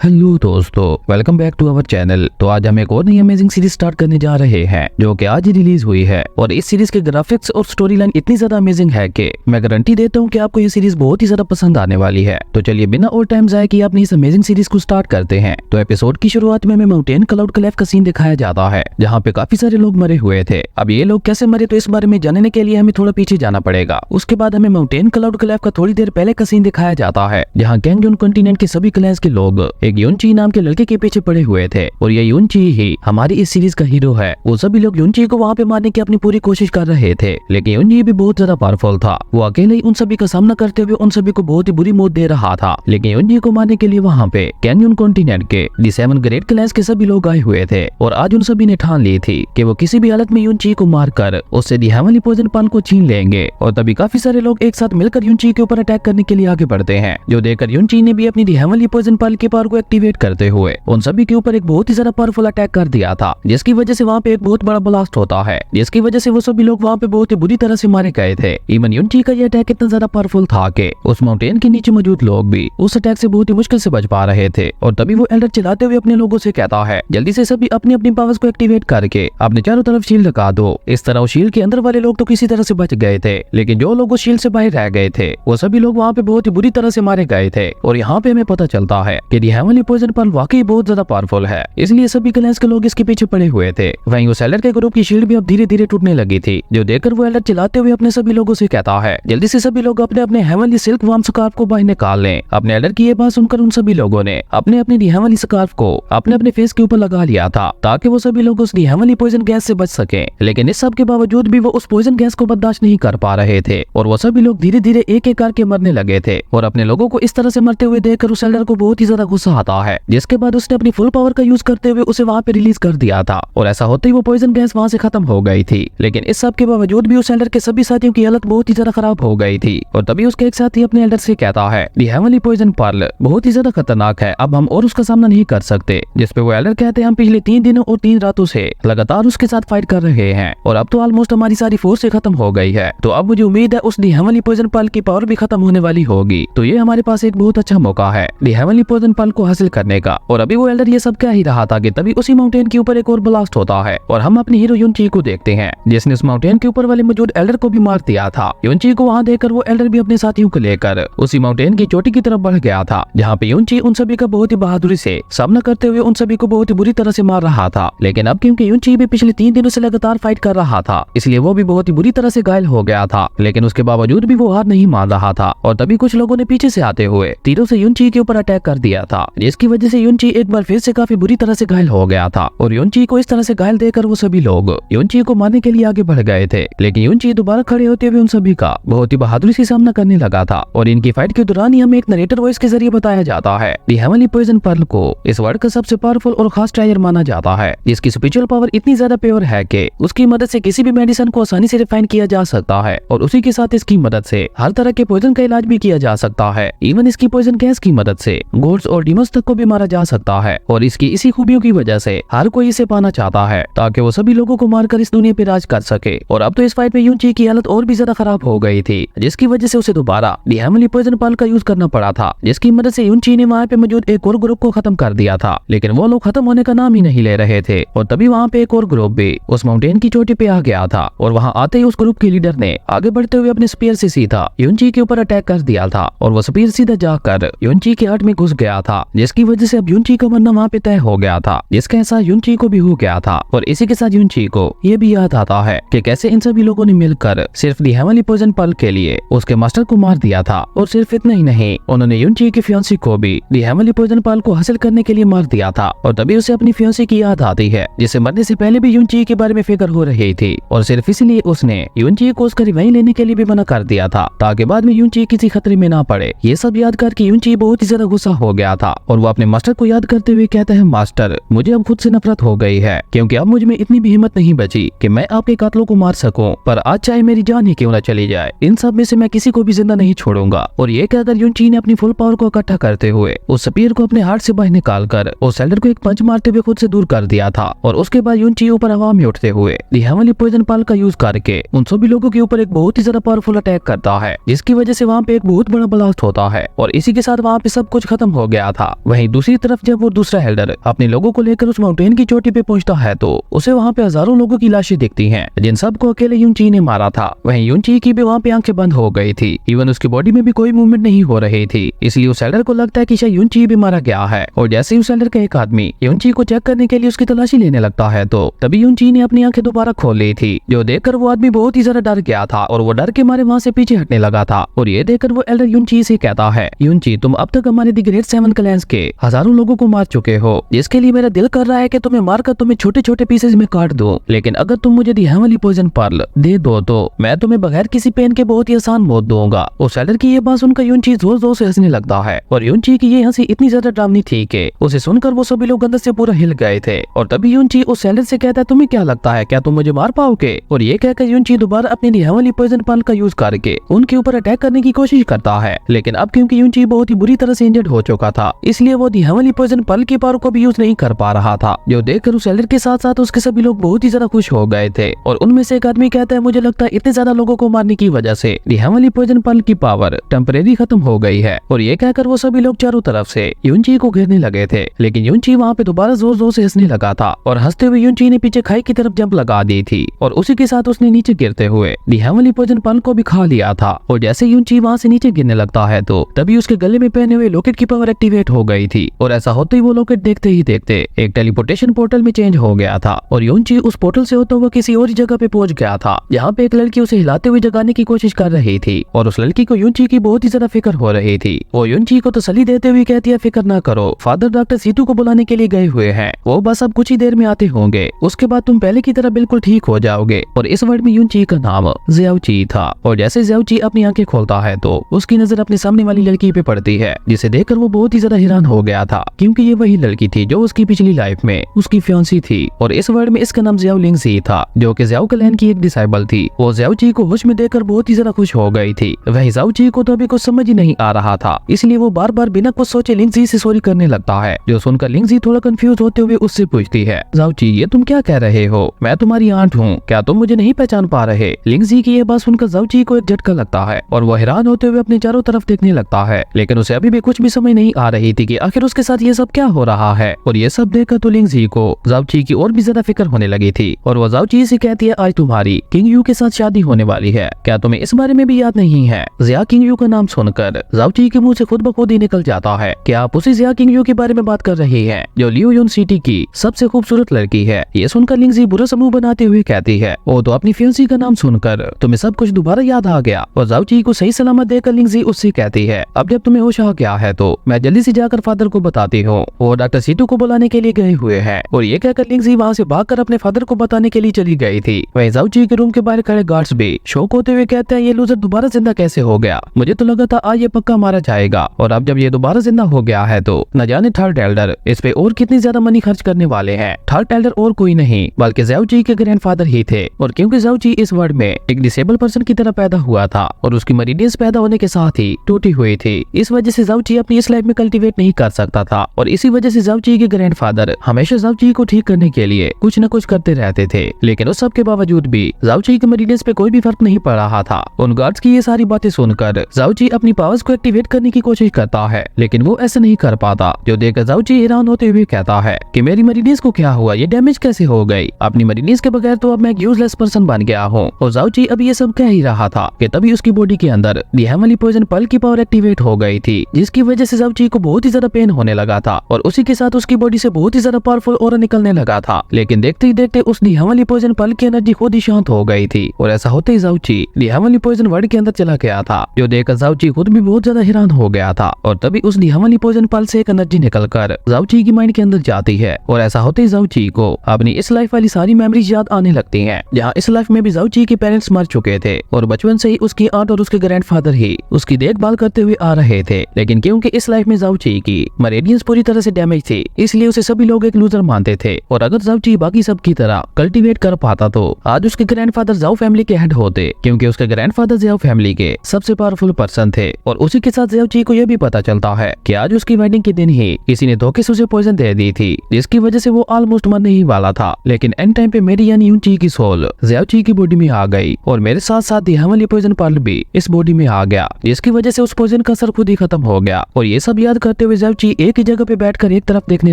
Hello दोस्तों, welcome back to our channel. तो आज हम एक और नई अमेजिंग सीरीज स्टार्ट करने जा रहे हैं जो कि आज ही रिलीज हुई है। और इस सीरीज के ग्राफिक्स और स्टोरी लाइन इतनी ज्यादा अमेजिंग है कि मैं गारंटी देता हूँ कि आपको ये सीरीज बहुत ही ज्यादा पसंद आने वाली है। तो चलिए बिना और टाइम जाए कि अपनी इस अमेजिंग सीरीज को स्टार्ट करते हैं। तो एपिसोड की शुरुआत में हमें माउंटेन क्लाउड क्लेफ का सीन दिखाया जाता है जहाँ पे काफी सारे लोग मरे हुए थे। अब ये लोग कैसे मरे तो इस बारे में जानने के लिए हमें थोड़ा पीछे जाना पड़ेगा। उसके बाद हमें माउंटेन क्लाउड क्लेफ का थोड़ी देर पहले का सीन दिखाया जाता है जहाँ गैंगडोन कॉन्टिनेंट के सभी क्लैंस के लोग एक युनची नाम के लड़के के पीछे पड़े हुए थे। और ये युनची ही हमारी इस सीरीज का हीरो है। वो सभी लोग युनची को वहाँ पे मारने की अपनी पूरी कोशिश कर रहे थे, लेकिन युनची भी बहुत ज्यादा पावरफुल था। वो अकेले ही उन सभी का सामना करते हुए उन सभी को बहुत ही बुरी मौत दे रहा था। लेकिन युनची को मारने के लिए वहाँ पे गैंगडोन कॉन्टिनेंट के दी7 ग्रेट क्लैंस के सभी लोग आए हुए थे। और आज उन सभी ने ठान ली थी कि वो किसी भी हालत में युनची को मारकर उससे दी हेवनली पॉइजन पान को छीन लेंगे। और तभी काफी सारे लोग एक साथ मिलकर युनची के ऊपर अटैक करने के लिए आगे बढ़ते हैं, जो देखकर युनची ने भी अपनी दी हेवनली पॉइजन पाल के पावर को एक्टिवेट करते हुए उन सभी के ऊपर एक बहुत ही ज्यादा पावरफुल अटैक कर दिया था, जिसकी वजह से वहाँ पे एक बहुत बड़ा ब्लास्ट होता है, जिसकी वजह से वो सभी लोग वहाँ पे बहुत ही बुरी तरह से मारे गए थे। इवन युनची का ये अटैक इतना ज्यादा पावरफुल था कि उस माउंटेन के नीचे मौजूद लोग भी उस अटैक से बहुत ही मुश्किल से बच पा रहे थे। और तभी वो एल्डर चलाते हुए अपने लोगों से कहता है, जल्दी से सभी अपनी अपनी पावर्स को एक्टिवेट करके अपने चारों तरफ शील्ड लगा दो। इस तरह शील्ड के अंदर वाले लोग तो किसी तरह से बच गए थे, लेकिन जो लोग शील्ड से बाहर रह गए थे वो सभी लोग वहाँ पे बहुत ही बुरी तरह से मारे गए थे। और यहाँ पे हमें पता चलता है कि दी हेवनली पॉइजन पाल वाकई बहुत ज्यादा पावरफुल है, इसलिए सभी क्लैंस के लोग इसके पीछे पड़े हुए थे। वहीं उस एल्डर के ग्रुप की शील्ड भी अब धीरे धीरे टूटने लगी थी, जो देखकर वो एल्डर चलाते हुए अपने सभी लोगों से कहता है, जल्दी से सभी लोग अपने अपने हेवनली सिल्क वार्म स्कार्फ को बाहर निकाल लें। अपने एल्डर की ये बात सुनकर उन सभी लोगों ने अपने अपनी दी हेवनली स्कार्फ को अपने अपने फेस के ऊपर लगा लिया था, ताकि वो सभी लोग उस दी हेवनली पॉइजन गैस से बच सके। लेकिन इस सब के बावजूद भी वो उस पॉइजन गैस को बर्दाश्त नहीं कर पा रहे थे, और वो सभी लोग धीरे धीरे एक एक करके मरने लगे थे। और अपने लोगों को इस तरह से मरते हुए देखकर उस एल्डर को बहुत ही ज्यादा गुस्सा आता है, जिसके बाद उसने अपनी फुल पावर का यूज करते हुए उसे वहाँ पे रिलीज कर दिया था। और ऐसा होते ही वो पॉइजन गैस वहाँ से खत्म हो गई थी। लेकिन इस सब के बावजूद भी उस एल्डर के सभी साथियों की हालत बहुत ही ज्यादा खराब हो गई थी। और तभी उसके एक साथी अपने एल्डर से कहता है, दी हेवनली पॉइजन पर्ल बहुत ही ज्यादा खतरनाक है, अब हम और उसका सामना नहीं कर सकते। जिसपे वो एल्डर कहते हैं, हम पिछले 3 दिनों और 3 रातों से लगातार उसके साथ फाइट कर रहे हैं और अब तो ऑलमोस्ट हमारी सारी फोर्स खत्म हो गई है। तो अब मुझे उम्मीद है उस दी हेवनली पॉइजन पर्ल की पावर भी खत्म होने वाली होगी। तो ये हमारे पास एक बहुत अच्छा मौका है दी हेवनली पॉइजन पर्ल को हासिल करने का। और अभी वो एल्डर ये सब कह ही रहा था कि तभी उसी माउंटेन के ऊपर एक और ब्लास्ट होता है और हम अपने हीरो युनची को देखते हैं, जिसने उस माउंटेन के ऊपर वाले मौजूद एल्डर को भी मार दिया था। युनची को वहाँ देखकर वो एल्डर भी अपने साथियों को लेकर उसी माउंटेन की चोटी की तरफ बढ़ गया था, जहाँ पे युनची उन सभी का बहुत ही बहादुरी से सामना करते हुए उन सभी को बहुत ही बुरी तरह से मार रहा था। लेकिन अब क्योंकि युनची भी पिछले 3 दिनों से लगातार फाइट कर रहा था, इसलिए वो भी बहुत ही बुरी तरह से घायल हो गया था। लेकिन उसके बावजूद भी वो हार नहीं मान रहा था। और तभी कुछ लोगों ने पीछे से आते हुए तीरों से युनची के ऊपर अटैक कर दिया था, जिसकी वजह से युनची एक बार फिर से काफी बुरी तरह से घायल हो गया था। और युनची को इस तरह से घायल देकर वो सभी लोग युनची को मारने के लिए आगे बढ़ गए थे। लेकिन युनची दोबारा खड़े होते हुए उन सभी का बहुत ही बहादुरी से सामना करने लगा था। और इनकी फाइट के दौरान ही हमें एक नरेटर वॉइस के जरिए बताया जाता है, दी हेवनली पॉइजन पर्ल को इस वर्ल्ड का सबसे पावरफुल और खास ट्रायर माना जाता है, जिसकी स्पिरिचुअल पावर इतनी ज्यादा प्योर है कि उसकी मदद से किसी भी मेडिसिन को आसानी से रिफाइन किया जा सकता है। और उसी के साथ इसकी मदद से हर तरह के पॉइजन का इलाज भी किया जा सकता है। इवन इसकी पॉइजन गैस की मदद से गॉड्स और डीमंस तक को भी मारा जा सकता है। और इसकी इसी खूबियों की वजह से हर कोई इसे पाना चाहता है, ताकि वो सभी लोगों को मारकर इस दुनिया पे राज कर सके। और अब तो इस फाइट में युनची की हालत और भी ज्यादा खराब हो गई थी, जिसकी वजह से उसे दोबारा दी हेवनली पॉइजन पर्ल का यूज करना पड़ा था, जिसकी मदद से युनची ने वहाँ पे मौजूद एक और ग्रुप को खत्म कर दिया था। लेकिन वो लोग खत्म होने का नाम ही नहीं ले रहे थे। और तभी वहाँ पे एक और ग्रुप भी उस माउंटेन की चोटी पे आ गया था। और वहाँ आते ही उस ग्रुप के लीडर ने आगे बढ़ते हुए अपने स्पीयर से सीधा युनची के ऊपर अटैक कर दिया था। और वो स्पीयर सीधा जाकर युनची के हार्ट में घुस गया था, जिसकी वजह से अब युनची का मरना वहाँ पे तय हो गया था, जिसका एहसास युनची को भी हो गया था। और इसी के साथ युनची को ये भी याद आता है कि कैसे इन सभी लोगों ने मिलकर सिर्फ दी हेवनली पॉइजन पर्ल के लिए उसके मास्टर को मार दिया था। और सिर्फ इतना ही नहीं, उन्होंने युनची की फियांसी को भी दी हेवनली पॉइजन पर्ल को हासिल करने के लिए मार दिया था। और तभी उसे अपनी फियांसी की याद आती है, जिसे मरने से पहले भी युनची के बारे में फिक्र हो रही थी। और सिर्फ इसलिए उसने युनची को उसका रिवाइव लेने के लिए भी मना कर दिया था, ताकि बाद में युनची किसी खतरे में ना पड़े। ये सब याद करके युनची बहुत ही ज्यादा गुस्सा हो गया था। और वो अपने मास्टर को याद करते हुए कहता है, मास्टर मुझे अब खुद से नफरत हो गई है, क्योंकि अब मुझ में इतनी भी हिम्मत नहीं बची कि मैं आपके कातलों को मार सकूं। पर आज चाहे मेरी जान ही क्यों न चली जाए, इन सब में से मैं किसी को भी जिंदा नहीं छोड़ूंगा। और ये कहकर युनची ने अपनी फुल पावर को इकट्ठा करते हुए उस स्पीयर को अपने हार्ट से बाहर निकालकर उस एल्डर को एक पंच मारते हुए खुद से दूर कर दिया था। और उसके बाद युनची ऊपर हवा में उठते हुए दी हेवनली पॉइजन पर्ल का यूज करके उन सभी लोगों के ऊपर एक बहुत ही ज्यादा पावरफुल अटैक करता है, जिसकी वजह से वहाँ पे एक बहुत बड़ा ब्लास्ट होता है। और इसी के साथ वहाँ पे सब कुछ खत्म हो गया था। वहीं दूसरी तरफ जब वो दूसरा हेल्डर अपने लोगों को लेकर उस माउंटेन की चोटी पे पहुंचता है तो उसे वहाँ पे हजारों लोगों की लाशें दिखती हैं, जिन सबको अकेले यूनची ने मारा था। वहीं यूनची की भी वहाँ पे आंखें बंद हो गई थी, इवन उसकी बॉडी में भी कोई मूवमेंट नहीं हो रही थी। इसलिए उस हेल्डर को लगता है कि शायद यूनची भी मारा गया है। और जैसे ही उस हेल्डर का एक आदमी यूनची को चेक करने के लिए उसकी तलाशी लेने लगता है तो तभी यूनची ने अपनी आंखें दोबारा खोल ली थी, जो देखकर वो आदमी बहुत ही ज्यादा डर गया था और वो डर के मारे वहाँ से पीछे हटने लगा था। और ये देखकर वो एल्डर यूनची से कहता है, यूनची तुम अब तक हमारे दी ग्रेट 7 क्लैंस के हजारों लोगों को मार चुके हो, जिसके लिए मेरा दिल कर रहा है कि तुम्हें मारकर तुम्हें छोटे छोटे पीसेज में काट दूं। लेकिन अगर तुम मुझे दी हेवनली पॉइजन पर्ल दे दो तो मैं तुम्हें बगैर किसी पेन के बहुत ही आसान मौत दूंगा। उस एल्डर की ये बात सुनकर यूनची जोर जोर से हंसने लगता है और यूनची की ये हंसी इतनी ज्यादा डरावनी थी कि उसे सुनकर वो सभी लोग अंदर से पूरा हिल गए थे। और तभी यूनची उस एल्डर से कहता है, तुम्हें क्या लगता है, क्या तुम मुझे मार पाओगे? और ये कहकर यूनची दोबारा अपनी दी हेवनली पॉइजन पर्ल का यूज करके उनके ऊपर अटैक करने की कोशिश करता है। लेकिन अब क्योंकि यूनची बहुत ही बुरी तरह से इंजर्ड हो चुका था, इसलिए वो दी हेवनली पॉइजन पर्ल की पावर को भी यूज नहीं कर पा रहा था, जो देखकर उस एल्डर के साथ साथ उसके सभी लोग बहुत ही ज्यादा खुश हो गए थे। और उनमें से एक आदमी कहता है, मुझे लगता है इतने ज्यादा लोगों को मारने की वजह से दी हेवनली पॉइजन पर्ल की पावर टेम्परेरी खत्म हो गई है। और ये कहकर वो सभी लोग चारों तरफ से यूनची को घेरने लगे थे। लेकिन यूनची वहाँ पे दोबारा जोर जोर से हंसने लगा था और हंसते हुए यूनची ने पीछे खाई की तरफ जंप लगा दी थी और उसी के साथ उसने नीचे गिरते हुए दी हेवनली पॉइजन पर्ल को भी खा लिया था। और जैसे यूनची वहाँ से नीचे गिरने लगता है तो तभी उसके गले में पहने हुए लॉकेट की पावर एक्टिवेट हो गई थी। और ऐसा होते ही वो लॉकेट देखते ही देखते एक टेलीपोर्टेशन पोर्टल में चेंज हो गया था और यूनची उस पोर्टल से होता हुआ किसी और जगह पे पहुंच गया था, जहाँ पे एक लड़की उसे हिलाते हुए जगाने की कोशिश कर रही थी। और उस लड़की को यूनची की बहुत ही ज्यादा फिक्र हो रही थी। वो यूनची को तसल्ली देते हुए कहती है, फिक्र ना करो, फादर डॉक्टर सीटू को बुलाने के लिए गए हुए हैं, वो बस अब कुछ ही देर में आते होंगे, उसके बाद तुम पहले की तरह बिल्कुल ठीक हो जाओगे। और इस वर्ड में यूनची का नाम ज़ियाओची था। और जैसे ज़ियाओची अपनी आंखें खोलता है तो उसकी नजर अपने सामने वाली लड़की पे पड़ती है, जिसे देखकर वो बहुत ही ज्यादा हैरान हो गया था, क्योंकि ये वही लड़की थी जो उसकी पिछली लाइफ में उसकी फियांसी थी। और इस वर्ड में इसका नाम ज़ियाओ लिंगजी था, जो कि ज़ियाओ क्लैन की एक डिसाइबल थी। वो ज़ियाओची को होश में देखकर बहुत ही ज्यादा खुश हो गई थी। वहीं ज़ियाओची को तो अभी कुछ समझ ही नहीं आ रहा था, इसलिए वो बार बार बिना कुछ सोचे लिंगजी से सॉरी करने लगता है, जो सुनकर लिंगजी थोड़ा कंफ्यूज होते हुए उससे पूछती है, ज़ियाओची ये तुम क्या कह रहे हो, मैं तुम्हारी आंट हूँ, क्या तुम मुझे नहीं पहचान पा रहे? लिंगजी की ये बात सुनकर ज़ियाओची को एक झटका लगता है और वो हैरान होते हुए अपने चारों तरफ देखने लगता है। लेकिन उसे अभी भी कुछ भी समझ नहीं आ रही थी कि आखिर उसके साथ ये सब क्या हो रहा है। और ये सब देखकर तो लिंगजी को ज़ियाओची की और भी ज्यादा फिक्र होने लगी थी और वो ज़ियाओची से कहती है, आज तुम्हारी किंग यू के साथ शादी होने वाली है, क्या तुम्हें इस बारे में भी याद नहीं है? ज़िया किंग यू का नाम सुनकर ज़ियाओची के मुंह से खुद ब खुद ही निकल जाता है, क्या आप उसी ज़िया किंग यू के बारे में बात कर रही हैं, जो लियोन सिटी की सबसे खूबसूरत लड़की है? ये सुनकर लिंगजी बुरा समूह बनाते हुए कहती है, वो तो अपनी फियांसी का नाम सुनकर तुम्हें सब कुछ दोबारा याद आ गया। और ज़ियाओची को सही सलामत देकर लिंगजी उससे कहती है, अब जब तुम्हें होश आ गया है तो मैं जल्दी से जाकर फादर को बताती हूँ, वो डॉक्टर सीटू को बुलाने के लिए गए हुए हैं। और ये कहकर लिंगजी वहाँ से भागकर अपने फादर को बताने के लिए चली गई थी। वहीं ज़ियाओची के रूम के बाहर खड़े गार्ड्स भी शौक होते हुए कहते हैं, ये लूजर दोबारा जिंदा कैसे हो गया? मुझे तो लगा था आज ये पक्का मारा जाएगा, और अब जब ये दोबारा जिंदा हो गया है तो न जाने थर्ड एल्डर इस पे और कितनी ज्यादा मनी खर्च करने वाले हैं। थर्ड एल्डर और कोई नहीं बल्कि ज़ियाओची के ग्रैंडफादर ही थे। और क्योंकि ज़ियाओची इस वर्ल्ड में एक डिसेबल पर्सन की तरह पैदा हुआ था और उसकी मेरिडियंस पैदा होने के साथ ही टूटी हुई थी, इस वजह से ज़ियाओची अपनी इस लाइफ में कल्टीवेट नहीं कर सकता था। और इसी वजह से ज़ियाओची के ग्रैंडफादर हमेशा ज़ियाओची को ठीक करने के लिए कुछ न कुछ करते रहते थे। लेकिन उस सब के बावजूद भी ज़ियाओची के मेरिडियंस पे कोई भी फर्क नहीं पड़ रहा था। उन गार्ड्स की ये सारी बातें सुनकर ज़ियाओची अपनी पावर्स को एक्टिवेट करने की कोशिश करता है, लेकिन वो ऐसा नहीं कर पाता, जो देखकर ज़ियाओची हैरान होते हुए कहता है कि मेरी मेरिडियंस को क्या हुआ, ये डैमेज कैसे हो गई? अपनी मेरिडियंस के बगैर तो अब मैं एक यूजलेस पर्सन बन गया हूँ। और ज़ियाओची अभी ये सब कह ही रहा था कि तभी उसकी बॉडी के अंदर दी हेवनली पॉइजन पर्ल की पावर एक्टिवेट हो गई थी, जिसकी वजह से ज़ियाओची को बहुत ही ज्यादा पेन होने लगा था और उसी के साथ उसकी बॉडी से बहुत ही ज्यादा पावरफुल ऑरा निकलने लगा था। लेकिन देखते ही देखते उस दी हेवनली पॉइजन पर्ल की एनर्जी खुद ही शांत हो गई थी और ऐसा होते ही ज़ियाओची दी हेवनली पॉइजन वर्ल्ड के अंदर चला गया था, जो देखकर ज़ियाओची खुद भी बहुत ज्यादा हैरान हो गया था। और तभी उस दी हेवनली पॉइजन पर्ल से एक एनर्जी निकलकर ज़ियाओची की माइंड के अंदर जाती है और ऐसा होते ही ज़ियाओची को अपनी इस लाइफ वाली सारी मेमोरीज याद आने लगती हैं, जहाँ इस लाइफ में भी ज़ियाओची के पेरेंट्स मर चुके थे और बचपन से ही उसकी आंट और उसके ग्रैंडफादर ही उसकी देखभाल करते हुए आ रहे थे। लेकिन क्योंकि इस लाइफ में ज़ियाओची की मेरिडियंस पूरी तरह से डैमेज थी, इसलिए उसे सभी लोग एक लूजर मानते थे। और अगर ज़ियाओची बाकी सब की तरह कल्टीवेट कर पाता तो आज उसके ग्रैंडफादर ज़ियाओ फैमिली के हेड होते, क्योंकि उसके ग्रैंडफादर ज़ियाओ फैमिली के सबसे पावरफुल पर्सन थे। और उसी के साथ ज़ियाओची को यह भी पता चलता है कि आज उसकी वेडिंग के दिन ही किसी ने धोखे से उसे पॉइजन दे दी थी, जिसकी वजह से वो ऑलमोस्ट मरने ही वाला था। लेकिन एंड टाइम पे मेरी यानी यूनची की सोल ज़ियाओची की बॉडी में आ गई और मेरे साथ साथ दी हेवनली पॉइजन पर्ल भी इस बॉडी में आ गया, जिसकी वजह से उस पॉइजन का असर खुद ही खत्म हो गया। और ये सब याद करते होते हुए जाओची एक ही जगह पे बैठकर एक तरफ देखने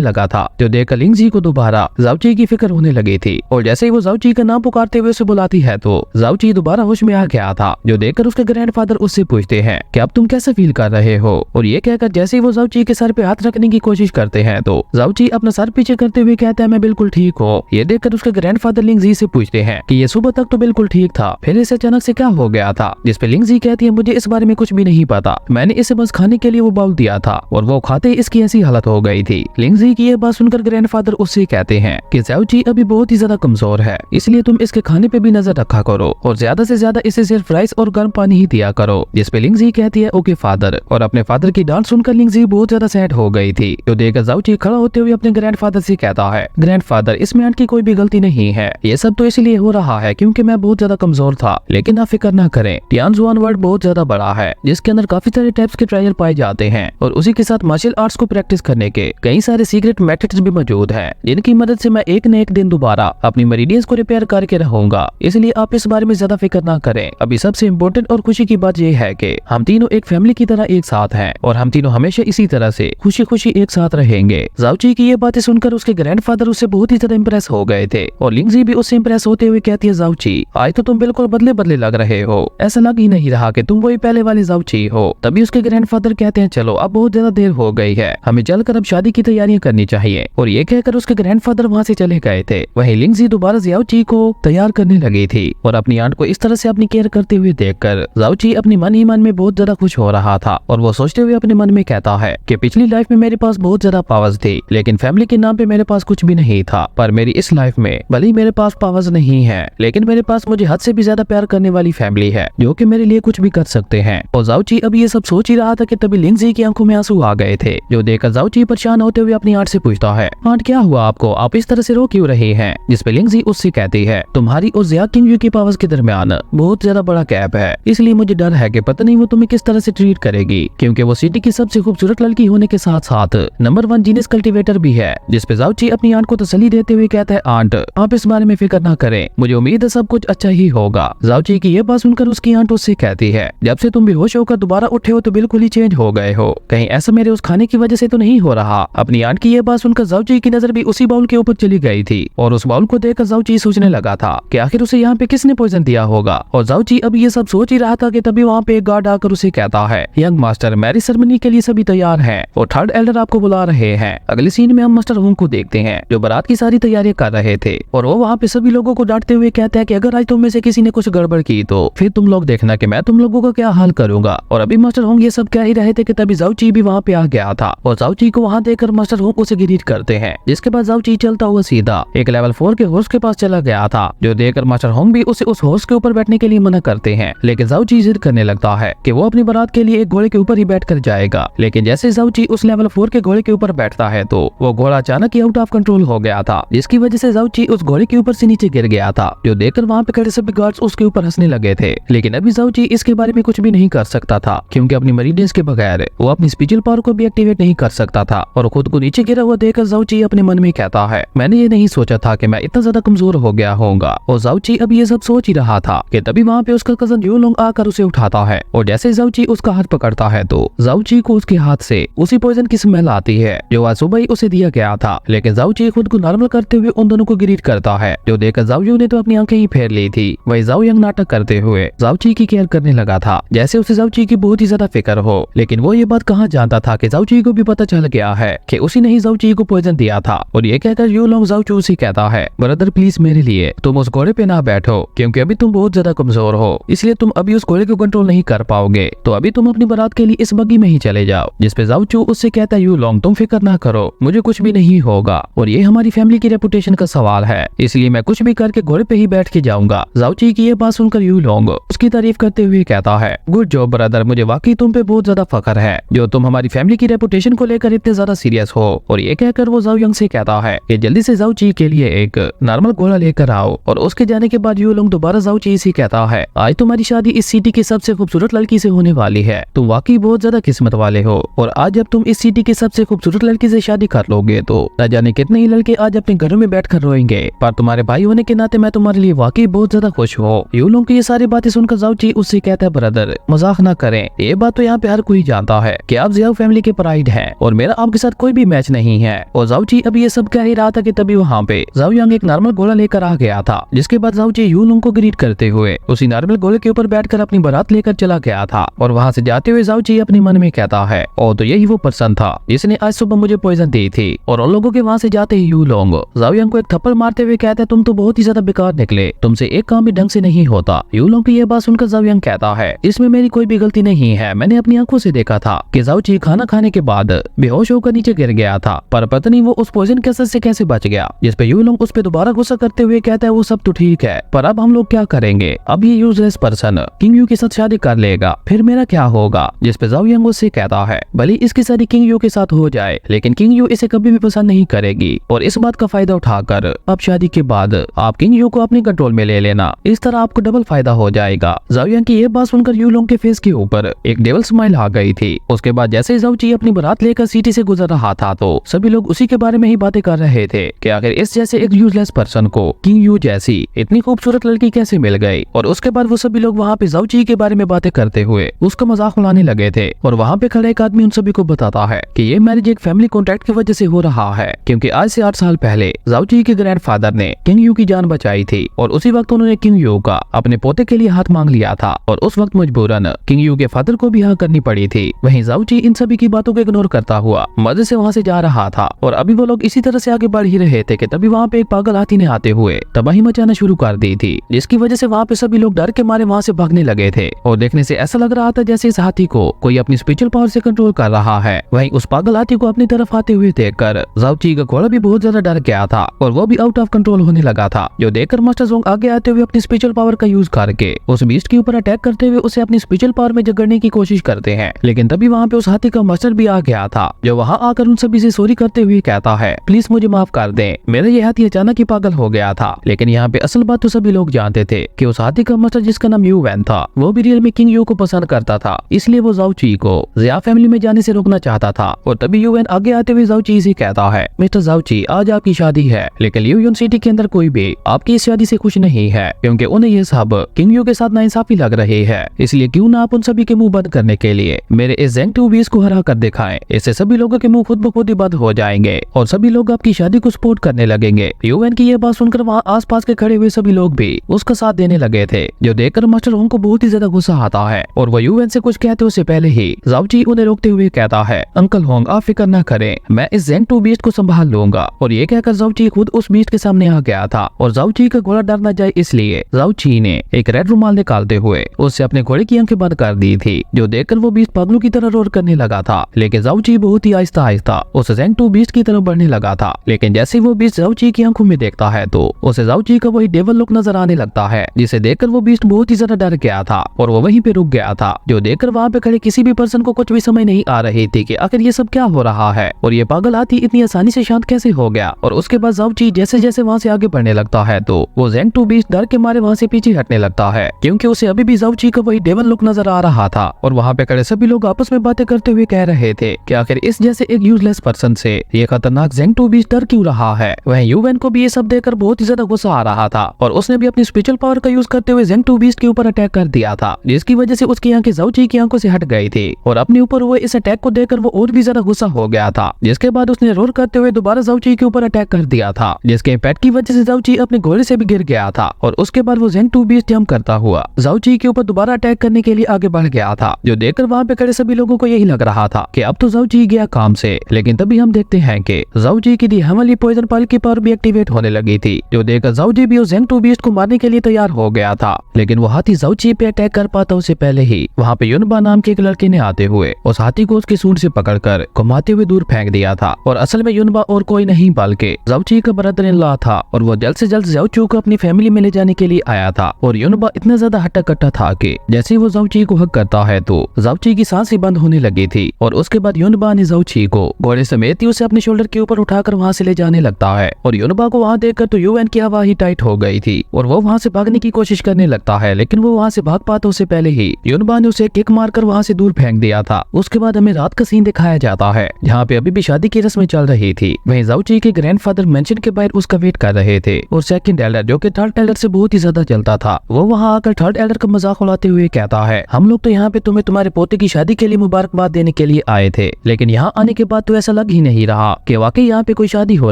लगा था, जो देखकर लिंगजी को दोबारा जाओची की फिक्र होने लगी थी। और जैसे ही वो जाओची का नाम पुकारते हुए उसे बुलाती है तो जाओची दोबारा होश में आ गया था, जो देखकर उसके ग्रैंडफादर उससे पूछते हैं कि अब तुम कैसे फील कर रहे हो। और ये कहकर जैसे ही वो जाओची के सर पे हाथ रखने की कोशिश करते हैं तो जाओची अपना सर पीछे करते हुए कहता है मैं बिल्कुल ठीक हूँ। ये देखकर उसके ग्रैंडफादर लिंगजी से पूछते हैं कि ये सुबह तक तो बिल्कुल ठीक था, फिर इसे अचानक से क्या हो गया था। जिस पे लिंगजी कहती है मुझे इस बारे में कुछ भी नहीं पता, मैंने इसे बस खाने के लिए वो बाउल दिया था और वो खाते इसकी ऐसी हालत हो गई थी। लिंगजी की ये बात सुनकर ग्रैंडफादर उससे कहते हैं कि जाओची अभी बहुत ही ज्यादा कमजोर है, इसलिए तुम इसके खाने पे भी नजर रखा करो और ज्यादा से ज्यादा इसे सिर्फ राइस और गर्म पानी ही दिया करो। जिस पे लिंगजी कहती है ओके फादर। और अपने फादर की डांट सुनकर लिंगजी बहुत ज्यादा सैड हो गई थी, जो देखकर जाओची खड़ा होते हुए अपने ग्रैंडफादर से कहता है ग्रैंडफादर इसमें आंट की कोई भी गलती नहीं है, ये सब तो इसलिए हो रहा है क्योंकि मैं बहुत ज्यादा कमजोर था। लेकिन आप फिक्र न करें, टियानजुआन वर्ल्ड बहुत ज्यादा बड़ा है जिसके अंदर काफी सारे टाइप्स के ट्रायल पाए जाते हैं और उसी के साथ मार्शल आर्ट्स को प्रैक्टिस करने के कई सारे सीक्रेट मेथड्स भी मौजूद हैं, जिनकी मदद से मैं एक न एक दिन दोबारा अपनी मरीडियंस को रिपेयर करके रहूंगा। इसलिए आप इस बारे में ज्यादा फिक्र ना करें। अभी सबसे इम्पोर्टेंट और खुशी की बात यह है कि हम तीनों एक फैमिली की तरह एक साथ हैं और हम तीनों हमेशा इसी तरह से खुशी खुशी एक साथ रहेंगे। जाओची की ये बातें सुनकर उसके ग्रैंडफादर उससे बहुत ही ज्यादा इम्प्रेस हो गए थे और लिंगजी भी उससे इम्प्रेस होते हुए कहती है जाओची आज तो तुम बिल्कुल बदले बदले लग रहे हो, ऐसा लग ही नहीं रहा कि तुम वही पहले वाले जाओची हो। तभी उसके ग्रैंडफादर कहते हैं चलो अब बहुत ज्यादा देर हो गई है, हमें चलकर अब शादी की तैयारियां करनी चाहिए। और ये कहकर उसके ग्रैंडफादर वहाँ से चले गए थे। वहीं लिंगजी दोबारा जाओची को तैयार करने लगी थी और अपनी आंट को इस तरह से अपनी केयर करते हुए देखकर जाओची अपनी मन ही मन में बहुत ज्यादा खुश हो रहा था और वो सोचते हुए अपने मन में कहता है कि पिछली लाइफ में मेरे पास बहुत ज्यादा पावर्स थी, लेकिन फैमिली के नाम पे मेरे पास कुछ भी नहीं था। पर मेरी इस लाइफ में भले ही मेरे पास पावर्स नहीं है, लेकिन मेरे पास मुझे हद से भी ज्यादा प्यार करने वाली फैमिली है जो कि मेरे लिए कुछ भी कर सकते हैं। और जाओची अभी ये सब सोच ही रहा था कि तभी लिंगजी की आंखों में आंसू आ गए थे, जो देखकर जाओची परेशान होते हुए अपनी आंट से पूछता है आंट क्या हुआ आपको, आप इस तरह से रो क्यों रहे हैं। जिस पे लिंगजी उससे कहती है तुम्हारी और जिया किंग की पावर्स के दरमियान बहुत ज्यादा बड़ा गैप है, इसलिए मुझे डर है कि पता नहीं वो तुम्हें किस तरह से ट्रीट करेगी, क्योंकि वो सिटी की सबसे खूबसूरत लड़की होने के साथ साथ नंबर 1 जीनियस कल्टीवेटर भी है। जिस पे जाओची अपनी आंट को तसल्ली देते हुए कहता है आंट आप इस बारे में फिक्र ना करें, मुझे उम्मीद है सब कुछ अच्छा ही होगा। जाओची की ये बात सुनकर उसकी आंट उससे कहती है जब से तुम बेहोश होकर दोबारा उठे हो तो बिल्कुल ही चेंज हो गए हो, कहीं ऐसा मेरे उस खाने की वजह से तो नहीं हो रहा। अपनी आंट की ये बात सुनकर जाओची की नजर भी उसी बाउल के ऊपर चली गई थी और उस बाउल को देखकर जाओची सोचने लगा था कि आखिर उसे यहाँ पे किसने पॉइजन दिया होगा। और जाओची अभी ये सब सोच ही रहा था कि तभी वहाँ पे एक गार्ड आकर उसे कहता है यंग मास्टर मैरिज सेरेमनी के लिए सभी तैयार हैं और थर्ड एल्डर आपको बुला रहे हैं। अगले सीन में हम मास्टर होंग को देखते हैं जो बारात की सारी तैयारियां कर रहे थे और वो वहाँ पे सभी लोगों को डांटते हुए कहता है कि अगर आज तुम में से किसी ने कुछ गड़बड़ की तो फिर तुम लोग देखना कि मैं तुम लोगों का क्या हाल करूंगा। और अभी मास्टर होंग ये सब कह ही रहे थे कि तभी जाओची भी वहाँ पे आ गया था और जाओची को वहाँ देखकर मास्टर होंग उसे ग्रीट करते हैं, जिसके बाद जाओची चलता हुआ सीधा एक लेवल 4 के हॉर्स के पास चला गया था, जो देखकर मास्टर होंग भी उसे उस हॉर्स के ऊपर बैठने के लिए मना करते हैं। लेकिन जाओची जिद करने लगता है कि वो अपनी बारात के लिए एक घोड़े के ऊपर ही बैठ कर जाएगा। लेकिन जैसे जाओची उस लेवल 4 के घोड़े के ऊपर बैठता है तो वो घोड़ा अचानक ही आउट ऑफ कंट्रोल हो गया था, जिसकी वजह से जाओची उस घोड़े के ऊपर से नीचे गिर गया था, जो देखकर वहाँ पे खड़े सभी गार्ड्स उसके ऊपर हंसने लगे थे। लेकिन अभी जाओची इसके बारे में कुछ भी नहीं कर सकता था, क्योंकि अपनी मरीडियंस के बगैर वो अपनी स्पिरिचुअल पावर को भी एक्टिवेट नहीं कर सकता था। और खुद को नीचे गिरा हुआ देखकर जाओची अपने मन में कहता है मैंने ये नहीं सोचा था कि मैं इतना ज्यादा कमजोर हो गया होऊंगा। और जाओची अब ये सब सोच ही रहा था कि तभी वहाँ पे उसका कजन यू लोंग आकर उसे उठाता है और जैसे जाओची उसका हाथ पकड़ता है तो जाओची को उसके हाथ से उसी पॉइजन की स्मेल आती है जो आज सुबह ही उसे दिया गया था। लेकिन जाओची खुद को नॉर्मल करते हुए उन दोनों को ग्रीट करता है, जो देखकर जाओयू ने तो अपनी आंखें ही फेर ली थी। वही जाओयंग नाटक करते हुए जाओची की केयर करने लगा था, जैसे उसे जाओची की बहुत ही ज्यादा फिक्र हो। लेकिन वो ये बात कहाँ जानता था कि जाओची को भी पता चल गया है कि उसी ने ही जाओची को पॉइजन दिया था। और ये कहकर यू लोंग जाओचू से कहता है ब्रदर प्लीज मेरे लिए तुम उस घोड़े पे ना बैठो, क्योंकि अभी तुम बहुत ज्यादा कमजोर हो, इसलिए तुम अभी उस घोड़े को कंट्रोल नहीं कर पाओगे, तो अभी तुम अपनी बारात के लिए इस बग्गी में ही चले जाओ। जिस पे जाओचू उससे कहता है यू लोंग तुम फिक्र ना करो, मुझे कुछ भी नहीं होगा और ये हमारी फैमिली की रेपुटेशन का सवाल है, इसलिए मैं कुछ भी करके घोड़े पे ही बैठ के जाऊंगा। जाओची की ये बात सुनकर यू लोंग उसकी तारीफ करते हुए कहता है गुड जॉब ब्रदर, मुझे वाकई तुम पे बहुत ज्यादा फख्र है जो तुम हमारी फैमिली की रेपुटेशन को लेकर इतने ज्यादा सीरियस हो। और ये कहकर वो जाओयंग से कहता है कि जल्दी से जाओची के लिए एक नॉर्मल घोड़ा लेकर आओ। और उसके जाने के बाद यू लोंग दोबारा जाओची से कहता है आज तुम्हारी शादी इस सिटी की सबसे खूबसूरत लड़की से होने वाली है, तुम वाकई बहुत ज्यादा किस्मत वाले हो। और आज जब तुम इस सिटी की सबसे खूबसूरत लड़की से शादी कर लोगे तो न जाने कितने ही लड़के आज अपने घरों में बैठकर रोएंगे, पर तुम्हारे भाई होने के नाते मैं तुम्हारे लिए वाकई बहुत ज्यादा खुश हूँ। यू लोंग की ये सारी बातें सुनकर जाओची उससे कहता है ब्रदर मजाक ना करें, ये बात तो यहाँ पे हर कोई जानता है कि आप जियाओ फैमिली फैमिली के प्राइड है और मेरा आपके साथ कोई भी मैच नहीं है। और जाओची अभी ये सब कह ही रहा था कि तभी वहाँ पे जाओ यांग एक नॉर्मल घोड़ा लेकर आ गया था, जिसके बाद जाओची यू लुंग को ग्रीट करते हुए उसी नॉर्मल घोड़े के ऊपर बैठकर अपनी बारात लेकर चला गया था। और वहाँ से जाते हुए जाओची अपने मन में कहता है, और तो यही वो पर्सन था जिसने आज सुबह मुझे पॉइजन दी थी। और उन लोगों के वहाँ से जाते ही यू लुंग जाओ यांग को एक थप्पड़ मारते हुए कहता है, तुम तो बहुत ही ज्यादा बेकार निकले, तुमसे एक काम भी ढंग से नहीं होता। यू लुंग की ये बात सुनकर जाओ यांग कहता है, इसमें मेरी कोई भी गलती नहीं है, मैंने अपनी आंखों से देखा था कि जाओची खाना खाने के बाद बेहोश होकर नीचे गिर गया था, पर पता नहीं वो उस पॉइजन के असर से कैसे बच गया। जिस पे यू लुंग उस पे दोबारा गुस्सा करते हुए कहता है, वो सब तो ठीक है, पर अब हम लोग क्या करेंगे? अब ये यूजलेस पर्सन किंग यू के साथ शादी कर लेगा, फिर मेरा क्या होगा? जिस पे जाओ यांग उससे कहता है, भले इसकी शादी किंग यू के साथ हो जाए, लेकिन किंग यू इसे कभी भी पसंद नहीं करेगी और इस बात का फायदा उठाकर अब शादी के बाद आप किंग यू को अपने कंट्रोल में ले लेना, इस तरह आपको डबल फायदा हो जाएगा। जाओ यांग की ये बात सुनकर यू लुंग के फेस के ऊपर एक डेविल स्माइल आ गई थी। उसके बाद जैसे जाओची अपनी बारात लेकर सिटी से गुजर रहा था तो सभी लोग उसी के बारे में ही बातें कर रहे थे कि आखिर इस जैसे एक यूजलेस पर्सन को किंग यू जैसी इतनी खूबसूरत लड़की कैसे मिल गई। और उसके बाद वो सभी लोग वहाँ पे जाओची के बारे में बातें करते हुए उसका मजाक उड़ाने लगे थे। और वहाँ पे खड़े एक आदमी उन सभी को बताता है कि ये मैरिज एक फैमिली कॉन्ट्रैक्ट की वजह से हो रहा है, क्योंकि आज से 8 साल पहले जाओची के ग्रैंडफादर ने किंग यू की जान बचाई थी और उसी वक्त उन्होंने किंग यू का अपने पोते के लिए हाथ मांग लिया था और उस वक्त मजबूरन किंग यू के फादर को भी हाँ करनी पड़ी थी। वहीं जाओची इन सभी की बातों को इग्नोर करता हुआ मजे से वहाँ से जा रहा था और अभी वो लोग इसी तरह से आगे बढ़ ही रहे थे कि तभी वहाँ पे एक पागल हाथी ने आते हुए तबाही मचाना शुरू कर दी थी, जिसकी वजह से वहाँ पे सभी लोग डर के मारे वहाँ से भागने लगे थे। और देखने से ऐसा लग रहा था जैसे इस हाथी को कोई अपनी स्पिरिचुअल पावर से कंट्रोल कर रहा है। वहीं उस पागल हाथी को अपनी तरफ आते हुए देखकर जाओची का घोड़ा भी बहुत ज्यादा डर गया था और वो भी आउट ऑफ कंट्रोल होने लगा था, जो देखकर मास्टर जोंग आगे आते हुए अपनी स्पिरिचुअल पावर का यूज करके उस बीस्ट के ऊपर अटैक करते हुए उसे अपनी स्पिरिचुअल पावर में जगड़ने की कोशिश करते हैं। लेकिन तभी वहाँ पे उस हाथी का मास्टर भी आ गया था, जो वहाँ आकर उन सभी से सॉरी करते हुए कहता है, प्लीज मुझे माफ कर दें, मेरा ये हाथी अचानक ही पागल हो गया था। लेकिन यहाँ पे असल बात तो सभी लोग जानते थे कि उस हाथी का मास्टर जिसका नाम यू वैन था वो भी रियल में किंग यू को पसंद करता था, इसलिए वो जाओची को जिया फैमिली में जाने से रोकना चाहता था। और तभी यू वैन आगे आते हुए जाओची से कहता है, मिस्टर जाओची आज आपकी शादी है, लेकिन ल्यूयन सिटी के अंदर कोई भी आपकी इस शादी से खुश नहीं है, क्योंकि उन्हें ये सब किंग यू के साथ नाइंसाफी लग रही है। इसलिए क्यों ना आप उन सभी के मुंह बंद करने के लिए मेरे इस ज़ेंग 2 बीस को हरा कर दिखाएं, इससे सभी लोगों के मुंह खुद ब खुद ही बंद हो जाएंगे और सभी लोग आपकी शादी को सपोर्ट करने लगेंगे। यूएन की ये बात सुनकर वहाँ आसपास के खड़े हुए सभी लोग भी उसका साथ देने लगे थे, जो देखकर मास्टर होंग को बहुत ही ज्यादा गुस्सा आता है और वो यूएन से कुछ कहते उससे पहले ही जाओची उन्हें रोकते हुए कहता है, अंकल होंग आप फिक्र न करें, मैं इस ज़ेंग 2 बीस्ट को संभाल लूंगा। और ये कहकर जाओची खुद उस बीस्ट के सामने आ गया था और जाओची का घोड़ा डर न जाए इसलिए जाओची ने एक रेड रुमाल निकालते हुए उससे अपने घोड़े की आंखें बंद कर दी थी, जो देखकर वो बीस्ट पागलों की तरह रोर करने लगा था। लेकिन जाओची बहुत ही आहिस्ता आहिस्ता उस ज़ेंग 2 बीस्ट की तरफ बढ़ने लगा था। लेकिन जैसे वो बीस्ट जाओची की आंखों में देखता है तो उसे जाओची का वही डेविल लुक नजर आने लगता है, जिसे देखकर वो बीस्ट बहुत ही ज्यादा डर गया था और वो वहीं पे रुक गया था, जो देखकर वहाँ पे खड़े किसी भी पर्सन को कुछ भी समझ नहीं आ रही थी कि आखिर ये सब क्या हो रहा है और ये पागल हाथी इतनी आसानी से शांत कैसे हो गया। और उसके बाद जाओची जैसे जैसे वहाँ से आगे बढ़ने लगता है तो वो ज़ेंग 2 बीस्ट डर के मारे वहाँ से पीछे हटने लगता है, क्योंकि उसे अभी भी जाओची का वही डेविल लुक नजर आ रहा था। और वहाँ पे खड़े सभी लोग आपस में बातें करते हुए कह रहे थे कि आखिर इस जैसे एक यूजलेस पर्सन से ये खतरनाक ज़ेंग 2 बीस्ट डर क्यों रहा है। वहीं यूवेन को भी ये सब देखकर बहुत ही ज्यादा गुस्सा आ रहा था और उसने भी अपनी स्पिरिचुअल पावर का यूज करते हुए ज़ेंग 2 बीस्ट के ऊपर अटैक कर दिया था, जिसकी वजह से उसकी आंखें जाओची की आंखों से हट गई थी और अपने ऊपर हुए इस अटैक को देखकर वो और भी ज्यादा गुस्सा हो गया था। जिसके बाद उसने रोर करते हुए दोबारा जाओची के ऊपर अटैक कर दिया था, जिसके इम्पैक्ट की वजह से जाओची अपने घोड़े से भी गिर गया था। और उसके बाद वो ज़ेंग 2 बीस्ट जंप करता हुआ जाओची के ऊपर दोबारा अटैक करने के लिए आगे बढ़ गया था, जो देखकर वहाँ पे खड़े सभी लोगों को यही लग रहा था कि अब तो जाओची गया काम से। लेकिन तभी हम देखते हैं कि जाओची की दी हेमली पॉइजन पाल की पावर भी एक्टिवेट होने लगी थी, जो देखकर जाओची भी उस ज़ेंग 2 बीस्ट को मारने के लिए तैयार हो गया था। लेकिन वो हाथी जाओची पे अटैक कर पाता उससे पहले ही वहाँ पे युनबा नाम के एक लड़के ने आते हुए उस हाथी को उसके सूंड से पकड़कर घुमाते हुए दूर फेंक दिया था। और असल में युनबा और कोई नहीं बल्कि जाओची का ब्रदर इन लॉ था और वो जल्द से जल्द जाओची को अपनी फैमिली में ले जाने के लिए आया था। और युनबा इतना ज्यादा हट्टा कट्टा था कि जैसे वो जाओची को हक करता है तो जाओची की सांस ही बंद होने लगी थी। और उसके बाद युनबा ने जाओची को घोड़े समेत ही उसे अपने शोल्डर के ऊपर उठाकर वहाँ से ले जाने लगता है। और युनबा को वहाँ देखकर तो यूएन की हवा ही टाइट हो गई थी और वो वहाँ से भागने की कोशिश करने लगता है, लेकिन वो वहाँ से भाग पाता उससे पहले ही युनबा ने उसे किक मारकर वहाँ से दूर फेंक दिया था। उसके बाद हमें रात का सीन दिखाया जाता है जहाँ पे अभी भी शादी की रस्में चल रही थी। वहीं जाओची के ग्रैंडफादर मेंशन के बाहर उसका वेट कर रहे थे और सेकंड एल्डर जो कि थर्ड एल्डर से बहुत ही ज्यादा चलता था, वो वहाँ आकर थर्ड एल्डर का मजाक उड़ाते हुए कहता है, हम लोग तो यहाँ पे तुम्हें तुम्हारे पोते की शादी के लिए मुबारकबाद देने के लिए आए थे, लेकिन यहाँ आने के बाद तो ऐसा लग ही नहीं रहा कि वाकई यहाँ पे कोई शादी हो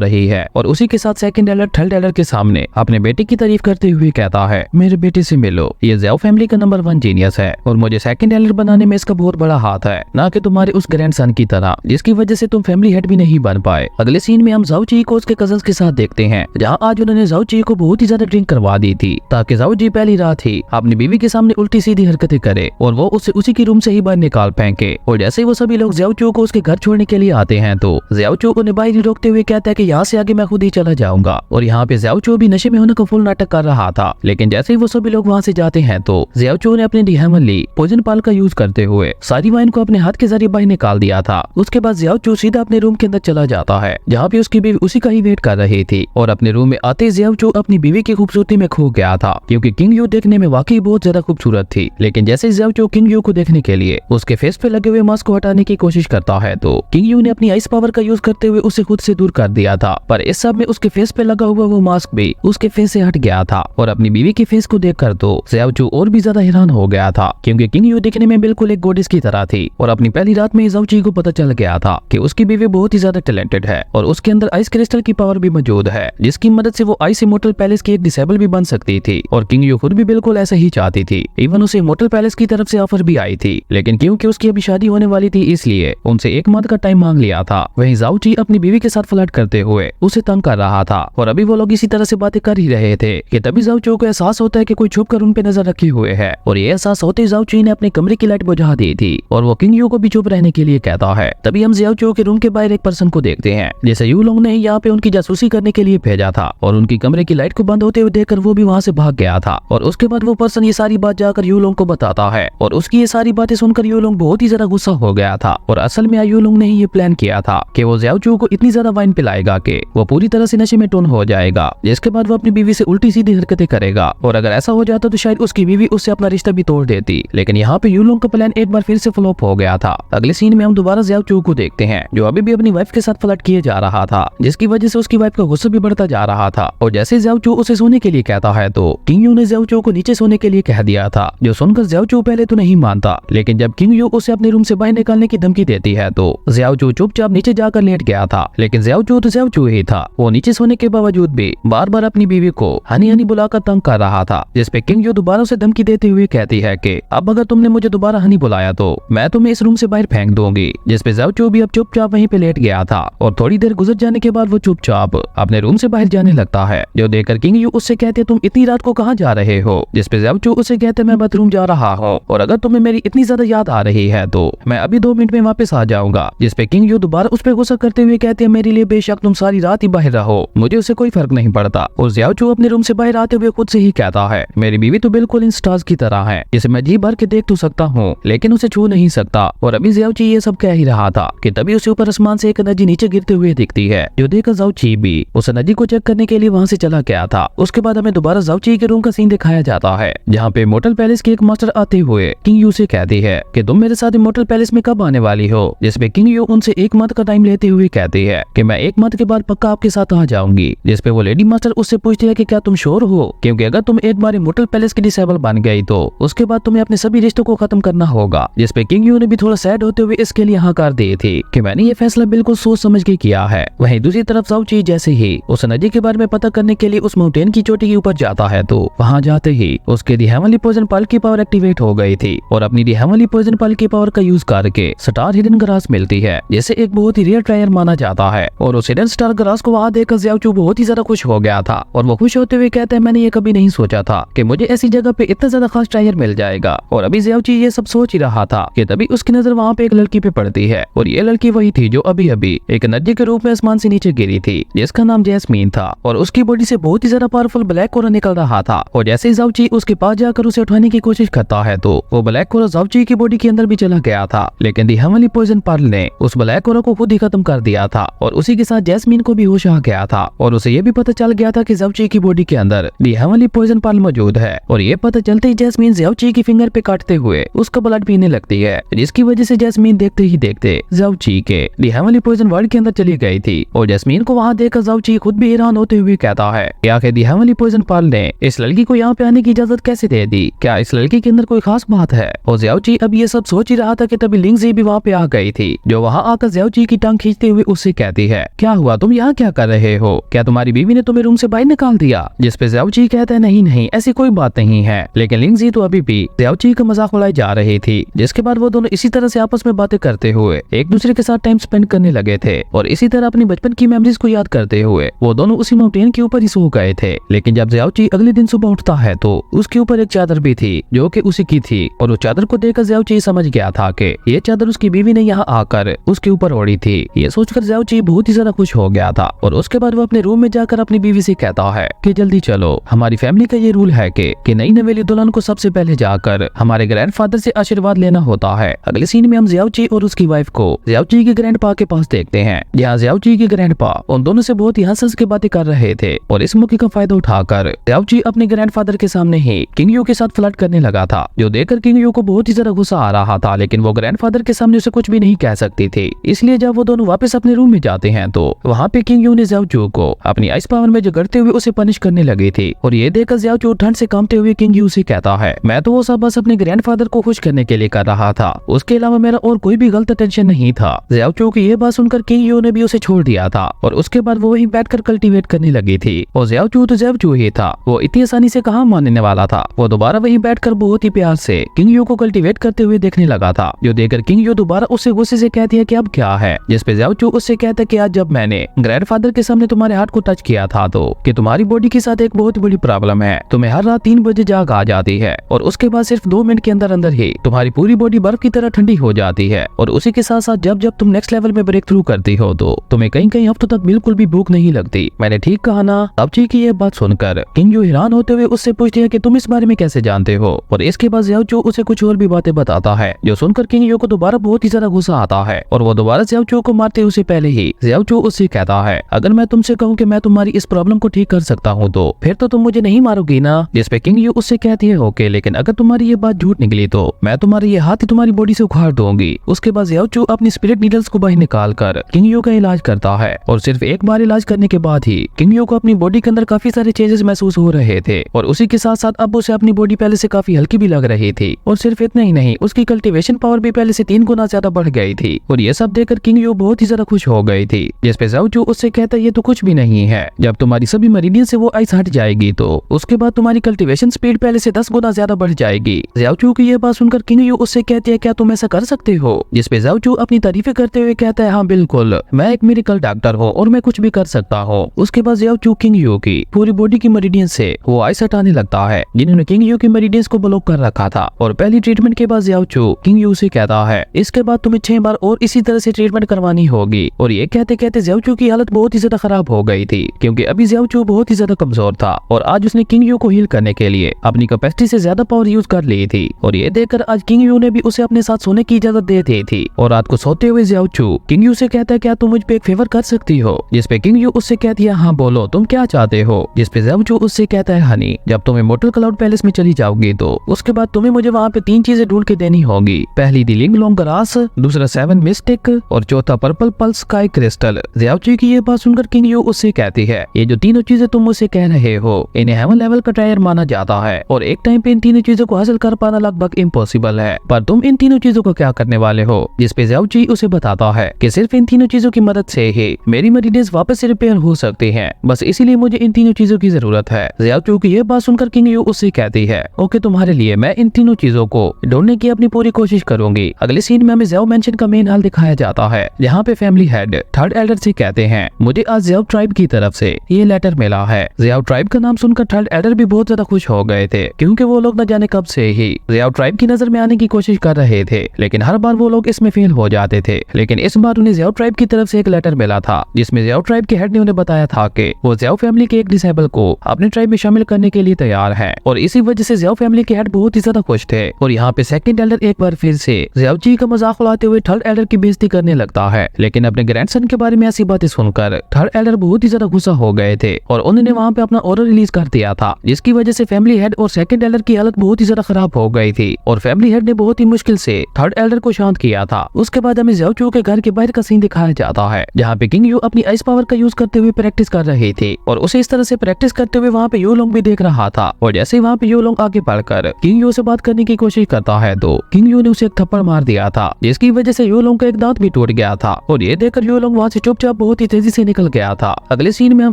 रही है। और उसी के साथ सेकंड एलर थर्ड एलर के सामने अपने बेटे की तारीफ करते हुए कहता है, मेरे बेटे से मिलो, ये ज़ियाओ फैमिली का नंबर 1 जीनियस है और मुझे सेकंड एलर बनाने में इसका बहुत बड़ा हाथ है, ना कि तुम्हारे उस ग्रैंडसन की तरह जिसकी वजह से तुम फैमिली हेड भी नहीं बन पाए। अगले सीन में हम ज़ाओ जी को उसके कजन्स के साथ देखते हैं, जहाँ आज उन्होंने ज़ाओ जी को बहुत ही ज्यादा ड्रिंक करवा दी थी ताकि ज़ाओ जी पहली रात ही अपनी बीवी के सामने उल्टी सीधी हरकतें करे और वो उसे उसी की रूम से ही बाहर निकाल फेंके। और जैसे वो सभी लोग ज़ियाओ चू को उसके घर छोड़ने के लिए आते हैं तो ज़ियाओ चू उन्हें बाहर ही रोकते हुए कहता है कि यहाँ से आगे मैं खुद ही चला जाऊंगा। और यहाँ पे ज़ियाओ चू भी नशे में होने का फुल नाटक कर रहा था, लेकिन जैसे ही वो सभी लोग वहाँ से जाते हैं तो ज़ियाओ चू ने अपनी डिहेमनली पॉइजन पाल का यूज करते हुए सारी वाइन को अपने हाथ के जरिए बाहर निकाल दिया था। उसके बाद ज़ियाओ चू सीधा अपने रूम के अंदर चला जाता है, जहाँ पे उसकी बीवी उसी का ही वेट कर रही थी। और अपने रूम में आते ज़ियाओ चू अपनी बीवी की खूबसूरती में खो गया था, क्योंकि किंग यू देखने में वाकई बहुत ज्यादा खूबसूरत थी। लेकिन जैसे ज़ियाओ चू किंग यू को देखने के लिए उसके फेस पे लगे हुए मास्क को हटाने की कोशिश करता है तो किंग यू ने अपनी आइस पावर का यूज करते हुए उसे खुद से दूर कर दिया था। पर इस सब में उसके फेस पे लगा हुआ वो मास्क भी उसके फेस से हट गया था। और अपनी बीवी के फेस को देखकर तो ज़ियाओ चू और भी ज्यादा हैरान हो गया था, क्योंकि किंग यू दिखने में बिल्कुल एक गॉडेस की तरह थी। और अपनी पहली रात में ज़ियाओ चू को पता चल गया था कि उसकी बीवी बहुत ही ज्यादा टैलेंटेड है और उसके अंदर आइस क्रिस्टल की पावर भी मौजूद है, जिसकी मदद से वो आइस इमोर्टल पैलेस की एक डिसेबल भी बन सकती थी। और किंग यू खुद भी बिल्कुल ऐसा ही चाहती थी। इवन उसे इमोर्टल पैलेस की तरफ से ऑफर भी आई थी, लेकिन क्योंकि उसकी अभी शादी होने वाली थी इसलिए उनसे 1 मंथ का टाइम मांग लिया था। वहीं ज़ाओ जी अपनी बीवी के साथ फ्लर्ट करते हुए उसे तंग कर रहा था। और अभी वो लोग इसी तरह से बातें कर ही रहे थे कि तभी ज़ाओ चू को एहसास होता है कि कोई छुप कर उन पे नजर रखे हुए है। और ये एहसास होते ज़ाओ जी ने अपने कमरे की लाइट बुझा दी थी और वो किंग यू को भी चुप रहने के लिए कहता है। तभी हम ज़ाओ चू के रूम के बाहर एक पर्सन को देखते हैं, जैसे यू लोग ने यहाँ पे उनकी जासूसी करने के लिए भेजा था। और उनकी कमरे की लाइट को बंद होते हुए देखकर वो भी वहाँ से भाग गया था। और उसके बाद वो पर्सन ये सारी बात जाकर यू लोग को बताता है और उसकी ये सारी बातें सुनकर यू लोग बहुत ही ज्यादा गुस्सा हो गया था। और असल में यू लोग ने ही ये प्लान किया था कि वो ज़ियाओ चू को इतनी ज्यादा वाइन पिलाएगा कि वो पूरी तरह से नशे में टोन हो जाएगा, जिसके बाद वो अपनी बीवी से उल्टी सीधी हरकतें करेगा। और अगर ऐसा हो जाता तो शायद उसकी बीवी उससे अपना रिश्ता भी तोड़ देती। लेकिन यहाँ पे यू लोग का प्लान एक बार फिर से फ्लॉप हो गया था। अगले सीन में हम दोबारा ज़ियाओ चू को देखते हैं, जो अभी भी अपनी वाइफ के साथ फ्लर्ट किए जा रहा था, जिसकी वजह से उसकी वाइफ का गुस्सा भी बढ़ता जा रहा था। और जैसे ज़ियाओ चू उसे सोने के लिए कहता है तो किंग यू ने ज़ियाओ चू को नीचे सोने के लिए कह दिया था, जो सुनकर ज़ियाओ चू पहले तो नहीं मानता। लेकिन जब किंग यू उसे अपने रूम से बाहर निकालने की धमकी देती है तो ज़ियाओ चू चुपचाप नीचे जाकर लेट गया था। लेकिन ज़ियाओ चू तो ज़ियाओ चू ही था, वो नीचे सोने के बावजूद भी बार बार अपनी बीवी को हनी हनी बुलाकर तंग कर रहा था, जिसपे किंग यू दोबारा उसे धमकी देते हुए कहती है कि अब अगर तुमने मुझे दोबारा हनी बुलाया तो मैं तुम्हें इस रूम से बाहर फेंक दूंगी। जिसपे ज़ियाओ चू भी अब चुपचाप वहीं पे लेट गया था। और थोड़ी देर गुजर जाने के बाद वो चुपचाप अपने रूम से बाहर जाने लगता है, जो देखकर किंग यू उससे कहते तुम इतनी रात को कहाँ जा रहे हो। जिसपे ज़ियाओ चू उसे कहते मैं बाथरूम जा रहा हूँ और अगर तुम्हें मेरी इतनी ज्यादा याद आ रही है तो मैं अभी 2 मिनट में वापस आ जाऊंगा। जिसपे किंग यू दोबारा उस पर गुस्सा करते हुए कहते हैं मेरे लिए बेशक तुम सारी रात ही बाहर रहो, मुझे उससे कोई फर्क नहीं पड़ता। और ज़ियाओ चू अपने रूम से बाहर आते हुए खुद से ही कहता है मेरी बीवी तो बिल्कुल इन स्टार्स की तरह है, जिसे मैं जी भर के देख तो सकता हूँ लेकिन उसे छू नहीं सकता। और अभी ज़ियाओ ची ये सब कह ही रहा था कि तभी उसे ऊपर आसमान से एक एनर्जी नीचे गिरते हुए दिखती है, जो देखकर ज़ाओ ची भी उस एनर्जी को चेक करने के लिए वहाँ से चला गया था। उसके बाद हमें दोबारा ज़ाओ ची के रूम का सीन दिखाया जाता है, जहाँ पे इमोर्टल पैलेस के एक मास्टर आते हुए किंग यू से कहती है कि तुम मेरे साथ इमोर्टल पैलेस में कब आने वाली हो। जिसपे किंग यू उनसे 1 मंथ का टाइम लेते हुए कहती है कि मैं 1 मंथ के बाद पक्का आपके साथ आ जाऊंगी। जिसपे वो लेडी मास्टर उससे पूछती है कि क्या तुम श्योर हो, क्योंकि अगर तुम एक बार इमोर्टल पैलेस की डिसेबल बन गई तो उसके बाद तुम्हें अपने सभी रिश्तों को खत्म करना होगा। जिसपे किंग यू ने भी थोड़ा सैड होते हुए इसके लिए हाँ कर दी थी कि मैंने ये फैसला बिल्कुल सोच समझ के किया है। वहीं दूसरी तरफ ज़ाओ ची जैसे ही उस नदी के बारे में पता करने के लिए उस माउंटेन की चोटी के ऊपर जाता है तो वहाँ जाते ही उसके दी हेवनली पॉइजन पल की पावर एक्टिवेट हो गई थी और अपनी दी हेवनली पॉइजन पल की पावर का यूज करके स्टार हिडन ग्रास मिलती है, जैसे एक बहुत ही रेयर ट्रायर माना जाता है। और उस हिडन स्टार ग्रास को वहाँ देखकर ज़ियाओ चू बहुत ही ज्यादा खुश हो गया था और वो खुश होते हुए कहते हैं मैंने ये कभी नहीं सोचा था कि मुझे ऐसी जगह पे इतना ज्यादा खास ट्रायर मिल जाएगा। और अभी ज़ियाओ ची ये सब सोच ही रहा था कि तभी उसकी नजर वहाँ पे एक लड़की पे पड़ती है और ये लड़की वही थी जो अभी अभी एक एनर्जी के रूप में आसमान से नीचे गिरी थी, जिसका नाम जैस्मीन था। और उसकी बॉडी से बहुत ही ज्यादा पावरफुल ब्लैक कोरा निकल रहा था। और जैसे ही ज़ाओ ची उसके पास जाकर उसे उठाने की कोशिश करता है तो वो ब्लैक कोरा ज़ाओ ची की बॉडी के अंदर भी चला गया था, लेकिन दी हेवनली पॉइजन पर्ल ने उस ब्लैक कोरा को खुद ही खत्म कर दिया था। और उसी के साथ जैस्मीन को भी होश आ गया था और उसे ये भी पता चल गया था कि ज़ाओ ची की बॉडी के अंदर दी हेवनली पॉइजन पर्ल मौजूद है। और ये पता चलते ही जैस्मीन ज़ाओ ची की फिंगर पे काटते हुए उसका ब्लड पीने लगती है, जिसकी वजह से जैस्मीन देखते ही देखते ज़ाओ ची के दी हेवनली पॉइजन वर्ल्ड के अंदर चली गई थी। और जैस्मीन को वहाँ देखकर ज़ाओ ची खुद भी हैरान होते हुए कहता है कि आखिर दी हेवनली पॉइजन पर्ल ने इस लड़की को यहाँ पे आने की इजाजत कैसे दे दी, क्या इस लड़की के अंदर कोई खास बात है। और ज़ाओ ची अब ये सब सोच ही रहा था कि तभी लिंग जी भी वहाँ पे आ गई थी, जो वहाँ आकर ज़ियाओ जी की टांग खींचते हुए उससे कहती है, क्या हुआ, तुम यहाँ क्या कर रहे हो, क्या तुम्हारी बीवी ने तुम्हें रूम से बाहर निकाल दिया? जिस पे ज़ियाओ जी कहता है, नहीं नहीं ऐसी कोई बात नहीं है। लेकिन लिंग जी तो अभी भी ज़ियाओ जी का मजाक उड़ाई जा रही थी, जिसके बाद वो दोनों इसी तरह से आपस में बातें करते हुए एक दूसरे के साथ टाइम स्पेंड करने लगे थे और इसी तरह अपनी बचपन की मेमोरीज को याद करते हुए वो दोनों उसी माउंटेन के ऊपर ही सो गए थे। लेकिन जब ज़ियाओ जी अगले दिन सुबह उठता है तो उसके ऊपर एक चादर भी थी जो कि उसी की थी और उस चादर को देखकर ज़ियाओ जी समझ गया था कि ये चादर उसकी बीवी ने यहाँ आकर उसके ऊपर ओढ़ी थी। ये सोचकर ज़ियाओ जी बहुत ही ज्यादा खुश हो गया था और उसके बाद वो अपने रूम में जाकर अपनी बीवी से कहता है कि जल्दी चलो, हमारी फैमिली का ये रूल है कि नई नवेली दुल्हन को सबसे पहले जाकर हमारे ग्रैंडफादर से आशीर्वाद लेना होता है। अगले सीन में हम ज़ियाओ जी और उसकी वाइफ को ज़ियाओ जी के ग्रैंडपा के पास देखते हैं, जहाँ ज़ियाओ जी के ग्रैंडपा उन दोनों से बहुत ही हंस के बातें कर रहे थे और इस मौके का फायदा उठाकर ज़ियाओ जी अपने ग्रैंडफादर के सामने ही किंग यू के साथ फ्लर्ट करने लगा था, जो देखकर किंग यू को बहुत ही ज्यादा गुस्सा आ रहा था। लेकिन वो ग्रैंडफादर के सामने उसे कुछ भी नहीं कह सकती थी, इसलिए जब वो दोनों वापस अपने रूम में जाते हैं तो वहाँ पे किंग यू ने ज़ियाओ जू को अपनी आइस पावर में जगड़ते हुए उसे पनिश करने लगी थी और ये देखकर ज़ियाओ जू ठंड से कांपते हुए किंग यू से कहता है, मैं तो वो सब बस अपने ग्रैंडफादर को खुश करने के लिए कर रहा था, उसके अलावा मेरा और कोई भी गलत टेंशन नहीं था। ज़ियाओ जू की ये बात सुनकर किंग यू ने भी उसे छोड़ दिया था और उसके बाद वो वहीं बैठकर कल्टीवेट करने लगी थी और ज़ियाओ जू तो ज़ियाओ जू ही था, वो इतनी आसानी से कहाँ मानने वाला था। वो दोबारा वहीं बैठकर बहुत ही प्यार से किंग यू को कल्टीवेट करते हुए देखने लगा था, जो देखकर किंग यू दोबारा उससे गुस्से से कहती है कि अब क्या है, जिस पे ज़ियाओ जू उससे कहता है कि आज जब मैंने ग्रैंडफादर के सामने तुम्हारे हार्ट को टच किया था तो कि तुम्हारी बॉडी के साथ एक बहुत बड़ी प्रॉब्लम है, तुम्हें हर रात 3 बजे जाग आ जाती है और उसके बाद सिर्फ 2 मिनट के अंदर अंदर ही तुम्हारी पूरी बॉडी बर्फ की तरह ठंडी हो जाती है और उसी के साथ साथ जब जब तुम नेक्स्ट लेवल में ब्रेक थ्रू करती हो तो तुम्हें कई कई हफ्तों तक बिल्कुल भी भूख नहीं लगती। मैंने ठीक कहा ना? अब जी की ये बात सुनकर किंग यू हैरान होते हुए उससे पूछती है कि तुम इस बारे में कैसे जानते हो और इसके बाद ज़ियाओ जू उसे कुछ और भी बातें बताता है, जो सुनकर किंग यू को दोबारा बहुत ही ज्यादा गुस्सा आता है और वो दोबारा ज़ियाओ जू को मारते उससे पहले ही ज़ियाओ जू उससे कहता है, अगर मैं तुमसे कहूँ कि मैं तुम्हारी इस प्रॉब्लम को ठीक कर सकता हूँ तो फिर तो तुम मुझे नहीं मारोगी ना? जिस पे किंग यू उससे कहती है, ओके, लेकिन अगर तुम्हारी ये बात झूठ निकली तो मैं तुम्हारे ये हाथ तुम्हारी बॉडी से उखाड़ दूंगी। उसके बाद ज़ियाओ जू अपनी स्पिरिट नीडल्स को बाहर निकाल कर किंग यू का इलाज करता है और सिर्फ एक बार इलाज करने के बाद ही किंग यू को अपनी बॉडी के अंदर काफी सारे चेंजेस महसूस हो रहे थे और उसी के साथ साथ अब उसे अपनी बॉडी पहले से काफी हल्की भी लग रही थी और सिर्फ इतना ही नहीं, उसकी कल्टीवेशन पावर भी पहले से 3 गुना ज्यादा बढ़ गई थी और ये सब देखकर किंग यू बहुत ही ज्यादा खुश हो गई थी। जिस पे ज़ियाओ जू उससे कहता है, ये तो कुछ भी नहीं है, जब तुम्हारी सभी मेरिडियन से वो आइस हट जाएगी तो उसके बाद तुम्हारी कल्टीवेशन स्पीड पहले से 10 गुना ज्यादा बढ़ जाएगी। ज़ियाओ जू की ये बात सुनकर किंग यू उससे कहती है, क्या तुम ऐसा कर सकते हो? जिस पे ज़ियाओ जू अपनी तारीफें करते हुए कहता है, हाँ बिल्कुल, मैं एक मिरेकल डॉक्टर हूँ और मैं कुछ भी कर सकता हूँ। उसके बाद ज़ियाओ जू किंग यू की पूरी बॉडी की मेरिडियन से वो आइस हटाने लगता है जिन्होंने किंग यू की मेरिडियंस को ब्लॉक कर रखा था और पहली ट्रीटमेंट के बाद ज़ियाओ जू किंग यू से कहता है, इसके बाद तुम्हें 6 बार और इसी तरह से ट्रीटमेंट करवानी होगी। और ये कहते कहते ज़ियाओ जू की हालत बहुत ही ज्यादा खराब हो गई थी, क्योंकि अभी ज़ियाओ जू बहुत ही ज्यादा कमजोर था और आज उसने किंग यू को हील करने के लिए अपनी कैपेसिटी से ज्यादा पावर यूज कर ली थी और ये देखकर आज किंग यू ने भी उसे अपने साथ सोने की इजाजत दे दी थी। और रात को सोते हुए ज़ियाओ जू किंग यू से कहता है, क्या तुम मुझ पे एक फेवर कर सकती हो? जिस पे किंग यू उससे कहती है, हाँ बोलो तुम क्या चाहते हो? जिस पे ज़ियाओ जू उससे कहता है, हनी, जब तुम इमॉर्टल क्लाउड पैलेस में चली जाओगी तो उसके बाद तुम्हें मुझे वहाँ पे 3 चीजें ढूंढ के देनी होगी। पहली दी लिंग लॉन्ग ग्रास, दूसरा 7 मिस्टिक और चौथा purple pulse sky crystal. Xiao जू की ये बात सुनकर किंग यू उससे कहती है, ये जो तीनों चीजें तुम मुझसे कह रहे हो इन्हें हेवन लेवल का ट्रायर माना जाता है और एक टाइम पे इन तीनों चीजों को हासिल कर पाना लगभग इम्पॉसिबल है, पर तुम इन तीनों चीजों को क्या करने वाले हो? जिस पे ज़ियाओ जू उसे बताता है कि सिर्फ इन तीनों चीजों की मदद से ही मेरी मेरिडियंस वापस से रिपेयर हो सकती हैं, बस इसीलिए मुझे इन तीनों चीजों की जरूरत है। ज़ियाओ जू की ये बात सुनकर किंग यू उससे कहती है, ओके, तुम्हारे लिए मैं इन तीनों चीजों को ढूंढने की अपनी पूरी कोशिश करूंगी। अगले सीन में हमें ज़ियाओ मेंशन का मेन हाल दिखाया जाता है, जहाँ पे फैमिली हेड थर्ड एल्डर से कहते हैं, मुझे आज ज़ियाओ ट्राइब की तरफ से ये लेटर मिला है। ज़ियाओ ट्राइब का नाम सुनकर थर्ड एल्डर भी बहुत ज्यादा खुश हो गए थे, क्योंकि वो लोग न जाने कब से ही ज़ियाओ ट्राइब की नजर में आने की कोशिश कर रहे थे, लेकिन हर बार वो लोग इसमें फेल हो जाते थे। लेकिन इस बार उन्हें ज़ियाओ ट्राइब की तरफ से एक लेटर मिला था, जिसमें ज़ियाओ ट्राइब के हेड ने उन्हें बताया था कि वो ज़ियाओ फैमिली के एक डिसेबल को अपने ट्राइब में शामिल करने के लिए तैयार है और इसी वजह से ज़ियाओ फैमिली के हेड बहुत ही ज्यादा खुश थे। और यहाँ पे सेकंड एल्डर एक बार फिर से ज़ियाओ जी का मजाक उड़ाते हुए थर्ड एल्डर की बेइज्जती करने लगता है, लेकिन अपने ग्रैंडसन के बारे में ऐसी बातें सुनकर थर्ड एल्डर बहुत ही ज्यादा गुस्सा हो गए थे और उन्होंने वहाँ पे अपना ऑर्डर रिलीज कर दिया था, जिसकी वजह से फैमिली हेड और सेकंड एल्डर की हालत बहुत ही ज्यादा खराब हो गई थी और फैमिली हेड ने बहुत ही मुश्किल से थर्ड एल्डर को शांत किया था। उसके बाद हमें ज़ियाओ जू के घर के बाहर का सीन दिखाया जाता है, जहाँ पे किंग यू अपनी आइस पावर का यूज करते हुए प्रैक्टिस कर रही थी और उसे इस तरह से प्रैक्टिस करते हुए वहाँ पे यू लोंग भी देख रहा था। और जैसे वहाँ पे यू लोंग आगे बढ़कर किंग यू से बात करने की कोशिश करता है तो किंग यू ने उसे एक थप्पड़ मार दिया था, जिसकी वजह से यूलोंग का एक दांत भी टूट गया था। और ये देखकर यूलोंग वहाँ से चुपचाप बहुत ही तेजी से निकल गया था। अगले सीन में हम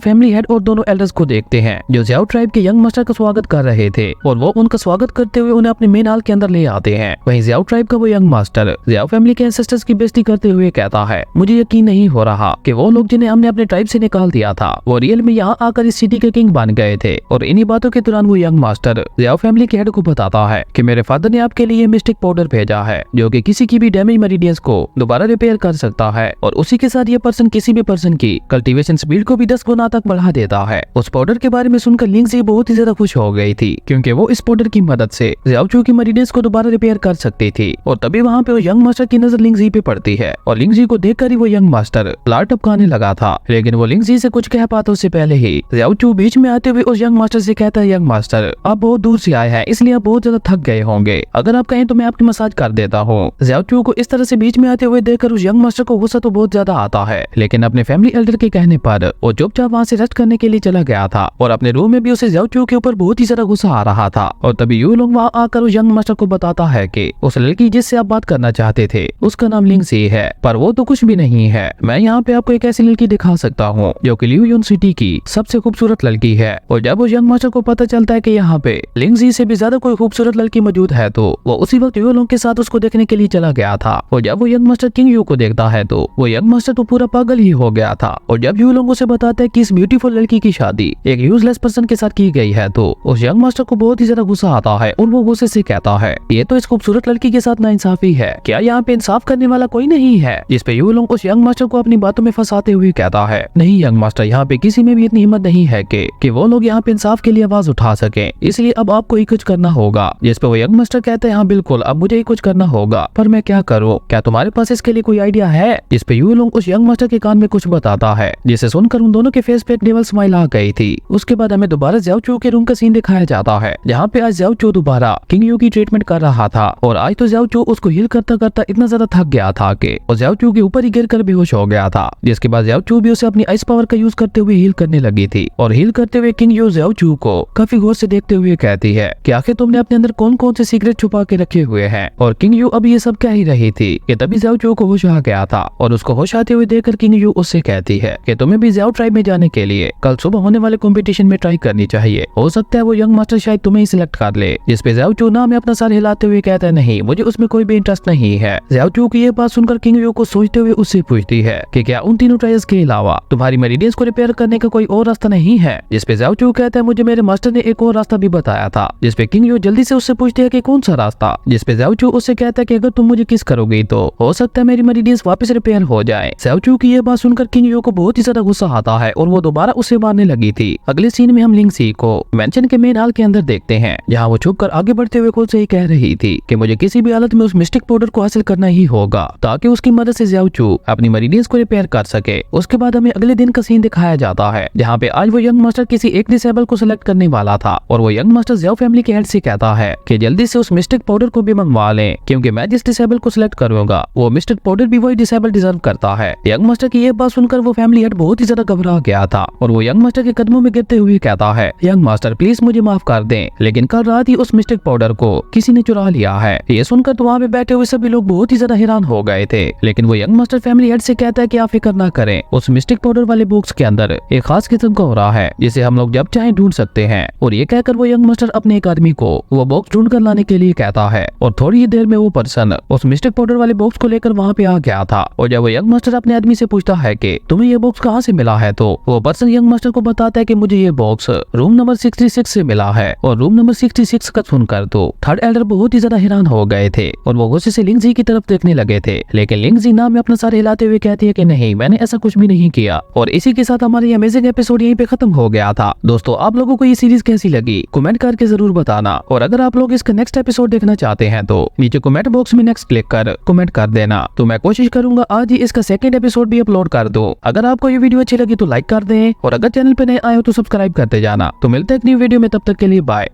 फैमिली हेड और दोनों एल्डर्स को देखते हैं जो ज़्याओ ट्राइब के यंग मास्टर का स्वागत कर रहे थे और वो उनका स्वागत करते हुए उन्हें अपने मेन हॉल के अंदर ले आते हैं। वहीं ज़्याओ ट्राइब का वो यंग मास्टर ज़्याओ फैमिली के एंसेस्टर्स की बेइज्जती करते हुए कहता है, मुझे यकीन नहीं हो रहा कि वो लोग जिन्हें हमने अपने ट्राइब से निकाल दिया था वो रियल में यहाँ आकर इस सिटी के किंग बन गए थे। और इन्हीं बातों के दौरान वो यंग मास्टर ज़्याओ फैमिली के हेड को बताता है कि मेरे फादर ने आपके लिए मिस्टिक पाउडर भेजा है जो कि किसी की भी डैमेज मेरिडियंस को दोबारा रिपेयर कर सकता है और उसी के साथ ये पर्सन किसी भी पर्सन की कल्टीवेशन स्पीड को भी 10 गुना तक बढ़ा देता है। उस पाउडर के बारे में सुनकर लिंगजी बहुत ही ज्यादा खुश हो गई थी क्योंकि वो इस पाउडर की मदद से ज़्याओ चू की मेरिडियंस को दोबारा रिपेयर कर सकती थी। और तभी वहाँ पे वो यंग मास्टर की नजर लिंगजी पे पड़ती है और लिंगजी को देखकर ही वो यंग मास्टर लार टपकाने लगा था, लेकिन वो लिंगजी से कुछ कह पाता उससे पहले ही ज़्याओ चू बीच में आते हुए उस यंग मास्टर से कहता है, यंग मास्टर आप बहुत दूर से आए हैं इसलिए आप बहुत ज्यादा थक गए होंगे, अगर आप कहें तो मैं आपकी मसाज कर देता हूँ। ज़्याओ चू को इस तरह से बीच में आते हुए देखकर उस यंग मास्टर को गुस्सा तो बहुत ज्यादा आता है, लेकिन अपने फैमिली एल्डर के कहने पर वो चुपचाप वहाँ से रेस्ट करने के लिए चला गया था और अपने रूम में भी उसे ज़्याओ चू के ऊपर बहुत ही ज्यादा गुस्सा आ रहा था। और तभी यूलोंग वहाँ आकर उस यंग मास्टर को बताता है कि उस लड़की जिससे आप बात करना चाहते थे उसका नाम लिंगजी है, पर वो तो कुछ भी नहीं है। मैं यहाँ पे आपको एक ऐसी लड़की दिखा सकता हूँ जो कि ल्यूयोन सिटी की सबसे खूबसूरत लड़की है। और जब उस यंग मास्टर को पता चलता है कि यहाँ पे लिंगजी से भी ज्यादा कोई खूबसूरत लड़की मौजूद है तो वो उसी वक्त यूलोंग के साथ उसको देखने के लिए चला गया था। और जब वो यंग मास्टर किंग यू को देखता है तो वो यंग मास्टर तो पूरा पागल ही हो गया था। और जब यूलोंग उसे बताता है कि इस ब्यूटीफुल लड़की की शादी एक यूजलेस पर्सन के साथ की गई है तो उस यंग मास्टर को बहुत ही ज्यादा गुस्सा आता है और वो गुस्से से कहता है, ये तो इस खूबसूरत लड़की के साथ नाइंसाफी है, क्या यहाँ पे इंसाफ करने वाला कोई नहीं है। जिस पे यूलोंग उस यंग मास्टर को अपनी बातों में फंसाते हुए कहता है, नहीं यंग मास्टर, यहाँ पे किसी में भी इतनी हिम्मत नहीं है कि वो लोग यहाँ पे इंसाफ के लिए आवाज उठा सके, इसलिए अब आपको ही कुछ करना होगा। जिस पे वो यंग मास्टर कहते हैं, हाँ बिल्कुल अब मुझे ही कुछ करना होगा, पर मैं क्या करूँ, क्या तुम्हारे पास इसके लिए कोई आइडिया है। जिस पे यूलोंग उस यंग मास्टर के कान में कुछ बताता है जिसे सुनकर उन दोनों के फेस पे एक डेविल स्माइल आ गई थी। उसके बाद हमें दोबारा ज़्याओ चू के रूम का सीन दिखाया जाता है जहाँ पे आज ज़्याओ चू दोबारा किंग यू की ट्रीटमेंट कर रहा था और आज तो ज़्याओ चू उसको हील करता करता इतना ज्यादा थक गया था कि वो ज़्याओ चू के ऊपर ही गिरकर बेहोश हो गया था। जिसके बाद ज़्याओ चू भी उसे अपनी आइस पावर का यूज करते हुए हील करने लगी थी और हील करते हुए किंग यू ज़्याओ चू को काफी गौर से देखते हुए कहती है कि आखिर तुमने अपने अंदर कौन कौन से सीक्रेट छुपा के रखे हुए हैं। और किंग यू अब ये सब कह ही रही थी कि तभी ज़्याओ चू को होश आ गया था और उसको होश आते हुए देखकर किंग यू उससे कहती है कि तुम्हें भी ज़्याओ ट्राइब में जाने के लिए कल सुबह होने वाले कंपटीशन में ट्राई करनी चाहिए, हो सकता है वो यंग मास्टर शायद तुम्हें ही सिलेक्ट कर ले। जिस पे ज़्याओ चू ना में अपना सर हिलाते हुए कहता है, नहीं मुझे उसमें कोई भी इंटरेस्ट नहीं है। ज़्याओ चू की ये बात सुनकर किंग यू को सोचते हुए उससे पूछती है कि क्या उन तीनों ट्रायल्स के अलावा तुम्हारी मेरिडियंस को रिपेयर करने का कोई और रास्ता नहीं है। जिस पे ज़्याओ चू कहता है, मुझे मेरे मास्टर ने एक और रास्ता भी बताया था। जिस पे किंग यू जल्दी से उससे पूछते है कि कौन सा रास्ता। जिस पे ज़्याओ चू उससे कहता है कि अगर तुम मुझे किस करोगी तो हो सकता है मेरी मेरिडियंस वापस रिपेयर हो जाए। ज़्याओ चू की ये बात सुनकर किंग यू को बहुत ही ज्यादा गुस्सा आता है और वो दोबारा उसे मारने लगी थी। अगले सीन में हम लिंगजी को मेंशन के मेन हॉल के अंदर देखते हैं जहाँ वो छुपकर आगे बढ़ते हुए खुद से ही कह रही थी कि मुझे किसी भी हालत में उस मिस्टिक पाउडर को हासिल करना ही होगा ताकि उसकी मदद से ज़्याओ चू अपनी मेरिडियंस को रिपेयर कर सके। उसके बाद हमें अगले दिन का सीन दिखाया जाता है जहाँ पे आज वो यंग मास्टर किसी एक डिसेबल को सिलेक्ट करने वाला था और वो यंग मास्टर ज़्याओ फैमिली के हेड से कहता है कि जल्दी से उस मिस्टिक पाउडर को भी मंगवा लें क्योंकि मैं जिस डिसेबल को सिलेक्ट करूंगा वो मिस्टिक पाउडर भी वही डिसेबल डिजर्व करता है। यंग मास्टर की ये बात सुनकर वो फैमिली हेड बहुत ही ज्यादा घबरा गया था और वो यंग मास्टर के कदमों में गिरते हुए कहता है, यंग मास्टर प्लीज मुझे माफ कर दें, लेकिन कल रात ही उस मिस्टिक पाउडर को किसी ने चुरा लिया है। ये सुनकर तो वहाँ पे बैठे हुए सभी लोग बहुत ही ज्यादा हैरान हो गए थे, लेकिन वो यंग मास्टर फैमिली हेड से कहता है कि आप फिक्र ना करें, उस मिस्टिक पाउडर वाले बॉक्स के अंदर एक खास किस्म का हो रहा है जिसे हम लोग जब चाहे ढूंढ सकते हैं। और ये कहकर वो यंग मास्टर अपने एक आदमी को वो बॉक्स ढूंढ कर लाने के लिए कहता है और थोड़ी ही देर में वो पर्सन उस मिस्टिक पाउडर वाले बॉक्स को लेकर वहाँ पे आ गया था। और जब वो यंग मास्टर अपने आदमी से पूछता है कि तुम्हें ये बॉक्स कहाँ से मिला है तो वो पर्सन यंग मास्टर को बताता है कि मुझे ये बॉक्स रूम नंबर 66 से मिला है। और रूम नंबर 66 का सुनकर तो थर्ड एल्डर बहुत ही ज्यादा हैरान हो गए थे और वो गुस्से से लिंगजी की तरफ देखने लगे थे, लेकिन लिंगजी ना में अपना सर हिलाते हुए कहती है कि नहीं मैंने ऐसा कुछ भी नहीं किया। और इसी के साथ हमारी अमेजिंग एपिसोड यहीं पे खत्म हो गया था। दोस्तों आप लोगों को ये सीरीज कैसी लगी कमेंट करके जरूर बताना और अगर आप लोग इसका नेक्स्ट एपिसोड देखना चाहते हैं तो नीचे कमेंट बॉक्स में नेक्स्ट क्लिक कर कमेंट कर देना, तो मैं कोशिश करूंगा आज ही इसका सेकंड एपिसोड भी अपलोड कर दूं। अगर आपको ये वीडियो अच्छी लगी तो लाइक कर दें और अगर चैनल पे नए आए हो तो सब्सक्राइब करते जाना। तो मिलते हैं एक न्यू वीडियो में, तब तक के लिए बाय।